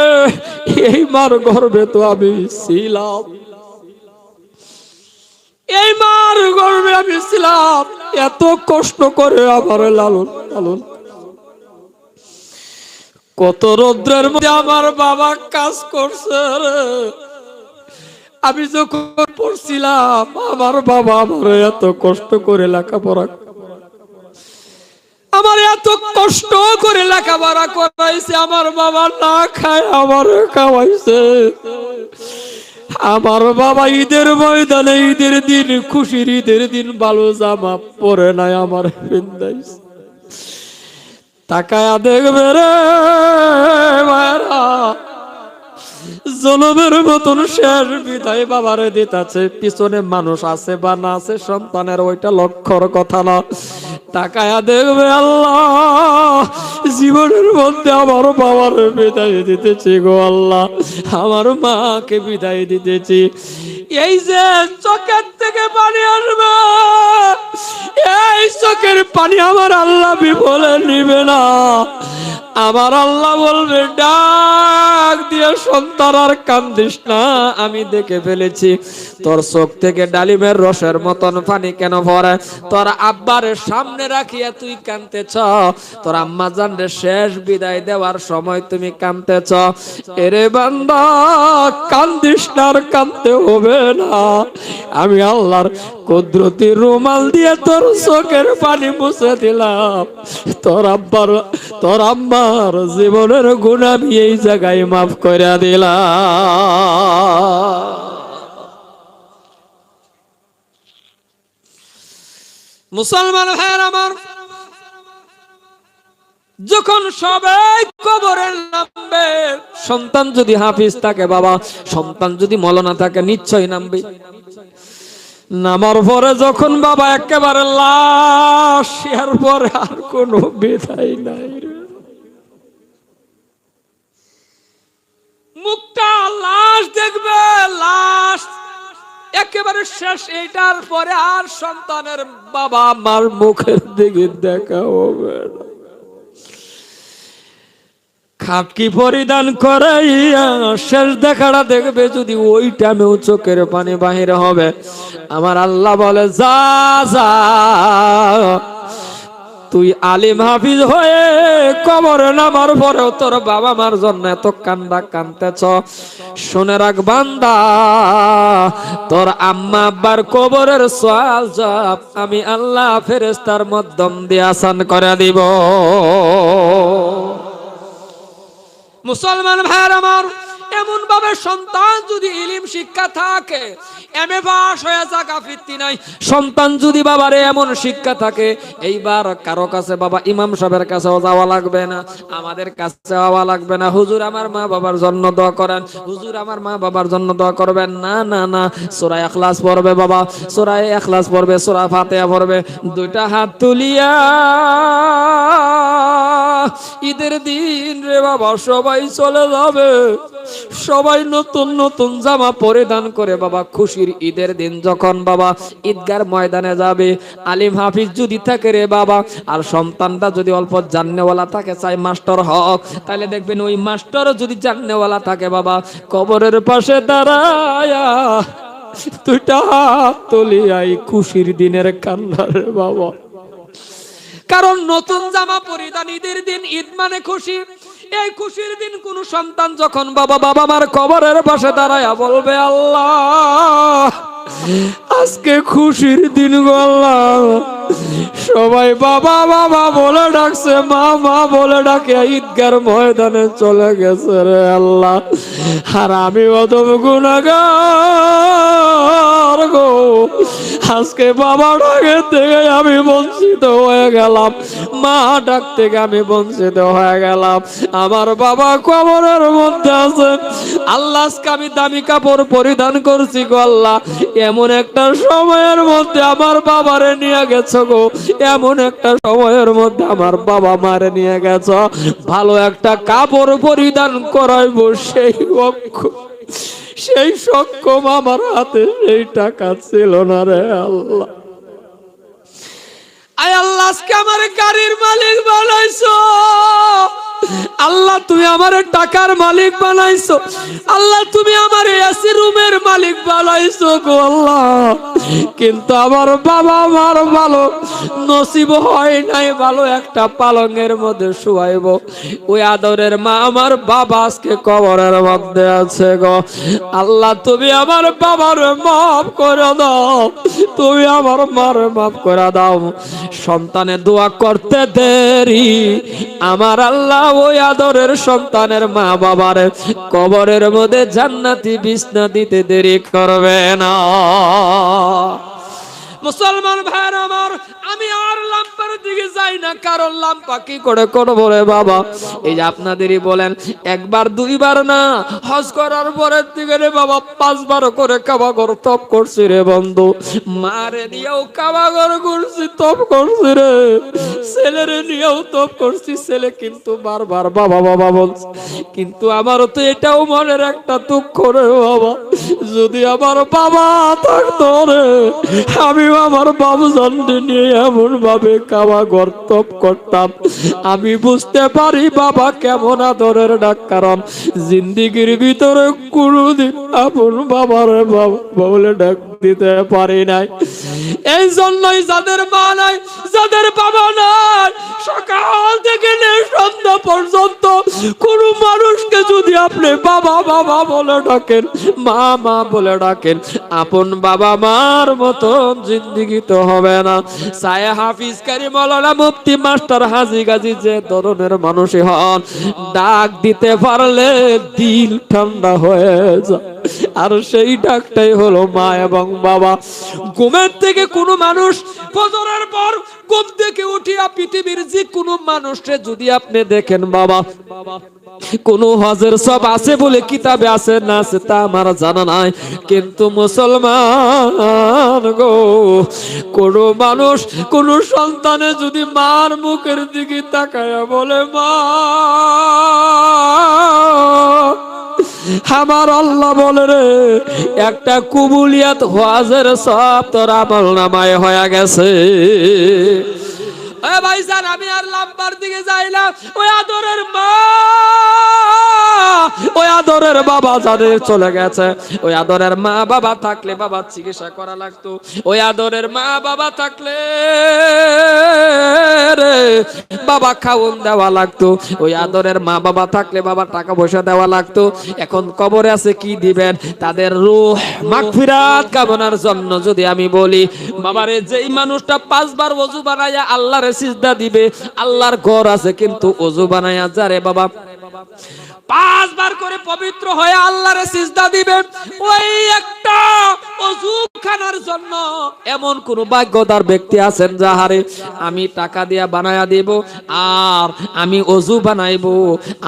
এই মার গর্ভে তো আমি ছিলাম, এই মার গর্ভে আমি ছিলাম, এত কষ্ট করে আমার লালন পালন, কত রৌদ্রের মধ্যে আমার বাবা কাজ করছে রে। আমি যখন পড়ছিলাম আমার বাবা আমার এত কষ্ট করে লেখাপড়া, আমার এত কষ্ট করে লেখাপড়া করাইছে, আমার বাবা না খায় আমার খাওয়াইছে। আমার বাবা ঈদের ময়দানে ঈদের দিন, খুশির ঈদের দিন ভালো জামা পরে নাই আমার পিন্দাইছে। তাকায়া দেখবে রে মায়েরা, জনমের মতন শেষ বিদায় বাবারে দিতেছে। পিছনে মানুষ আছে বা না আছে সন্তানের ওইটা লক্ষ্যর কথা না, তাকায়া দেখবে আল্লাহ জীবনের মধ্যে আমার বাবার বিদায় দিতেছি গো আল্লাহ, আমার মাকে বিদায় দিতেছি। এই যে চোখের থেকে পানি আসবে, এই চোখের পানি আমার আল্লাহ বিফলে নিবে না। আমার আল্লাহ বলবে ডাক দিয়ে, সন্তান আর কান্দিস না, আমি দেখে ফেলেছি তোর চোখ থেকে ডালিমের রসের মতন পানি কেন পড়ে। তোর আব্বার সামনে রাখিয়া তুই কাঁদতেছ, তোর আম্মা জানরে শেষ বিদায় দেওয়ার সময় তুমি কাঁদতেছ। এরে বান্দা কান্দিস না, আর কাঁদতে হবে না, আমি আল্লাহর কুদরতি রুমাল দিয়ে তোর চোখের পানি মুছে দিলাম। তোর আব্বার তোর আম্মার জীবনের গুনাহ আমি এই জায়গায় মাফ করে দিলাম। মুসলমান ভাইয়ের আমার, যখন সবাই কবরে নামবে, সন্তান যদি হাফিজ থাকে বাবা, সন্তান যদি মৌলানা থাকে নিশ্চয়ই নামবে। নামার পরে যখন বাবা একেবারে লাশ, এরপরে আর কোনো বিদায় নাই, মুখটা লাশ দেখবে, লাশ একেবারে শেষ। এইটার পরে আর সন্তানের বাবা আমার মুখের দিকে দেখা হবে না। খাটকি পরিধান করাইয়া শেষ দেখাটা দেখবে, যদি ওই টাইমেও চোখের পানি বাহির হবে, আমার আল্লাহ বলে যা যা তুই আলিম হাফিজ হয়ে কবরে নামার পরেও তোর বাবা মার জন্য এত কান্দা কান্দতেছ, শুনে রাখ বান্দা, তোর আম্মা আব্বার কবরের সওয়াল জবাব আমি আল্লাহ ফেরেশতার মাধ্যম দিয়ে আসান করে দিব। মুসলমান ভাইয়ের আমার, এমন ভাবে সন্তান যদি ইলম শিক্ষা থাকে, এমএ পাস হয়ে যাক আপত্তি নাই, সন্তান যদি বাবারে এমন শিক্ষা থাকে, এইবার কারো কাছে বাবা ইমাম সাহেবের কাছেও যাওয়া লাগবে না, আমাদের কাছে যাওয়া লাগবে না, হুজুর আমার মা বাবার জন্য দোয়া করেন, হুজুর আমার মা বাবার জন্য দোয়া করবেন, না না না, সূরা ইখলাস পড়বে বাবা, সূরা ইখলাস পড়বে, সূরা ফাতিহা পড়বে, দুইটা হাত তুলিয়া ঈদের দিন রে বাবা সবাই চলে যাবে, সবাই নতুন নতুন জামা পরিধান করে বাবা খুশির ঈদের দিন যখন বাবা ঈদগার ময়দানে যাবে, আলিম হাফিজ যদি থাকে রে বাবা, আর সন্তানটা যদি অল্প জান্নেওয়ালা থাকে, চাই মাস্টার হক, তাহলে দেখবেন ওই মাস্টার যদি জান্নেওয়ালা থাকে বাবা, কবরের পাশে দাঁড়ায়া দুইটা হাত তুলিয়াই খুশির দিনের কান্না রে বাবা। কারণ নতুন জামা পরিধান, ঈদের দিন, ঈদ মানে খুশি। এই খুশির দিন কোন সন্তান যখন বাবা মার কবরের পাশে দাঁড়ায়া বলবে আল্লাহ আজকে খুশির দিন গো আল্লাহ, সবাই বাবা বাবা বলে ডাকছে, মা মা বলে ডাকে ঈদগার ময়দানে চলে গেছে রে আল্লাহ, আর আমি অদম গুনাহগার গো, আজকে বাবা ডাকে থেকে আমি বঞ্চিত হয়ে গেলাম, মা ডাক থেকে আমি বঞ্চিত হয়ে গেলাম। আমার বাবা কবরের মধ্যে আছে। আল্লাহ, আজকে আমি দামি কাপড় পরিধান করছি গো আল্লাহ, এমন একটা সময়ের মধ্যে আমার বাবারে নিয়ে গেছো গো, এমন একটা সময়ের মধ্যে আমার বাবা মারে নিয়ে গেছো, ভালো একটা কাপড় পরিধান করাইবো সেই সক্ষম আমার হাতে সেই টাকা ছিল না রে আল্লাহ। আয় আল্লাহ, আজকে আমার গাড়ির মালিক বানাইছো আল্লাহ, তুমি আমার টাকার মালিক বানাইছো আল্লাহ, তুমি আমার এসি রুমের মালিক বানাইছো গো আল্লাহ, কিন্তু আমার বাবা মার ভালো নসিব হয় নাই ভালো একটা পালঙ্গের মধ্যে শুয়াইব। ওই আদরের মা আমার বাবা আজকে কবরের মধ্যে আছে গো আল্লাহ, তুমি আমার বাবার মাফ করে দাও, তুমি আমার মার মাফ করে দাও। সন্তানের দোয়া করতে দেরি, আমার আল্লাহ ওই আদরের সন্তানের মা বাবার কবরের মধ্যে জান্নাতি বিছনা দিতে দেরি করবে না। মুসলমান ভাইরা আমার, আমি আর লাম্পার দিকে যাই না, কারণ লাম্পা কি করে করবো রে বাবা। এই যে আপনাদেরই বলেন, একবার দুইবার না, হজ করার পরের দিকে রে বাবা 5 বার করে কাবাগর তপ করছি রে বন্ধু, মারে নিয়েও কাবাগর করছি তপ করছি রে, ছেলেরে নিয়েও তপ করছি, ছেলে কিন্তু বারবার বাবা বাবা বলছে, কিন্তু আমারও তো এটাও মনের একটা দুঃখ রে বাবা, যদি আমার বাবা থাকতো রে, আমি আমার বাবুজানকে নিয়ে এমন ভাবে কাবাগর তপ করতাম, আমি বুঝতে পারি বাবা কেমন আদরের ডাক, কারণ জিন্দিগির ভিতরে কোনদিন আপন বাবার বাবা বলে ডাক দিতে পারি নাই। এই জন্যই যাদের মা নাই, যাদের বাবা নাই, সকাল থেকে সন্ধ্যা পর্যন্ত কোন মানুষকে যদি আপনি বাবা বাবা বলে ডাকেন, মা মা বলে ডাকেন, আপন বাবা মার মতন জিন্দিগি তো হবে না। সায়ে হাফিজ কারি মাওলানা মুফতি মাস্টার হাজী গাজী যে ধরনের মানুষই হন, ডাক দিতে পারলে দিল ঠান্ডা হয়ে যায়, আর সেই ডাকটাই হলো মা এবং বাবা। ঘুমের থেকে কোনো মানুষ ফজরের পর ঘুম থেকে উঠিয়া পৃথিবীর যে কোনো মানুষকে যদি আপনি দেখেন বাবা, কোন হজের সব আছে বলে কিতাবে আছে না আছে তা আমার জানা নাই, কিন্তু মুসলমান গো, কোন মানুষ কোন সন্তানে যদি মার মুখের দিকে তাকায় বলে মা, আমার আল্লাহ বলে রে, একটা কুবুলিয়াত হজের সব তোর আমল নামায় হয়ে গেছে। ভাইজান, আমি আর লাম্বার দিকে যাই না, ওই আদরের মা, ওই আদরের বাবা যাদের চলে গেছে, ওই আদরের মা বাবা থাকলে বাবা চিকিৎসা করা লাগতো, ওই আদরের মা বাবা থাকলে রে বাবা খাওন দেওয়া লাগতো, ওই আদরের মা বাবা থাকলে বাবা টাকা পয়সা দেওয়া লাগতো। এখন কবরে আছে কি দিবেন? তাদের রূহ মাগফিরাত কামনার জন্য যদি আমি বলি, বাবারে যেই মানুষটা 5 বার ওযু বানায়া আল্লাহর সিজদা দিবে, আল্লাহর ঘর আছে কিন্তু ওযু বানায়া যারে বাবা 5 বার করে পবিত্র হয়ে আল্লাহর সিজদা দিবে, ওই একটা ওযু খানার জন্য এমন কোন ভাগ্যদার ব্যক্তি আছেন যাহারে আমি টাকা দিয়া বানায়া দেব, আর আমি ওযু বানাইবো,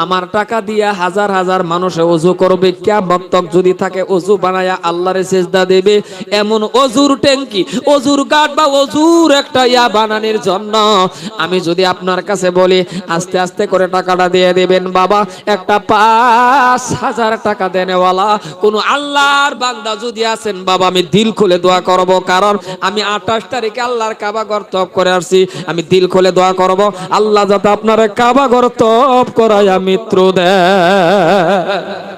আমার টাকা দিয়া হাজার হাজার মানুষে ওযু করবে, কিয়ামত তক যদি থাকে ওযু বানায়া আল্লাহর সিজদা দেবে, এমন ওযুর ট্যাঙ্কি, ওযুর গাট বা ওযুর একটা ইয়া বানানোর জন্য আমি যদি আপনার কাছে বলি আস্তে আস্তে করে টাকাটা দিয়ে দেবেন বাবা, একটা 5,000 টাকা দেনেওয়ালা কোন আল্লাহর বান্দা যদি আছেন বাবা, আমি দিল খুলে দোয়া করব, কারণ আমি 28 তারিখে আল্লাহর কাবা ঘর তওয়াফ করে আসছি, আমি দিল খুলে দোয়া করব আল্লাহ যাতে আপনার কাবা ঘর তওয়াফ করায়া মৃত্যু দেয়।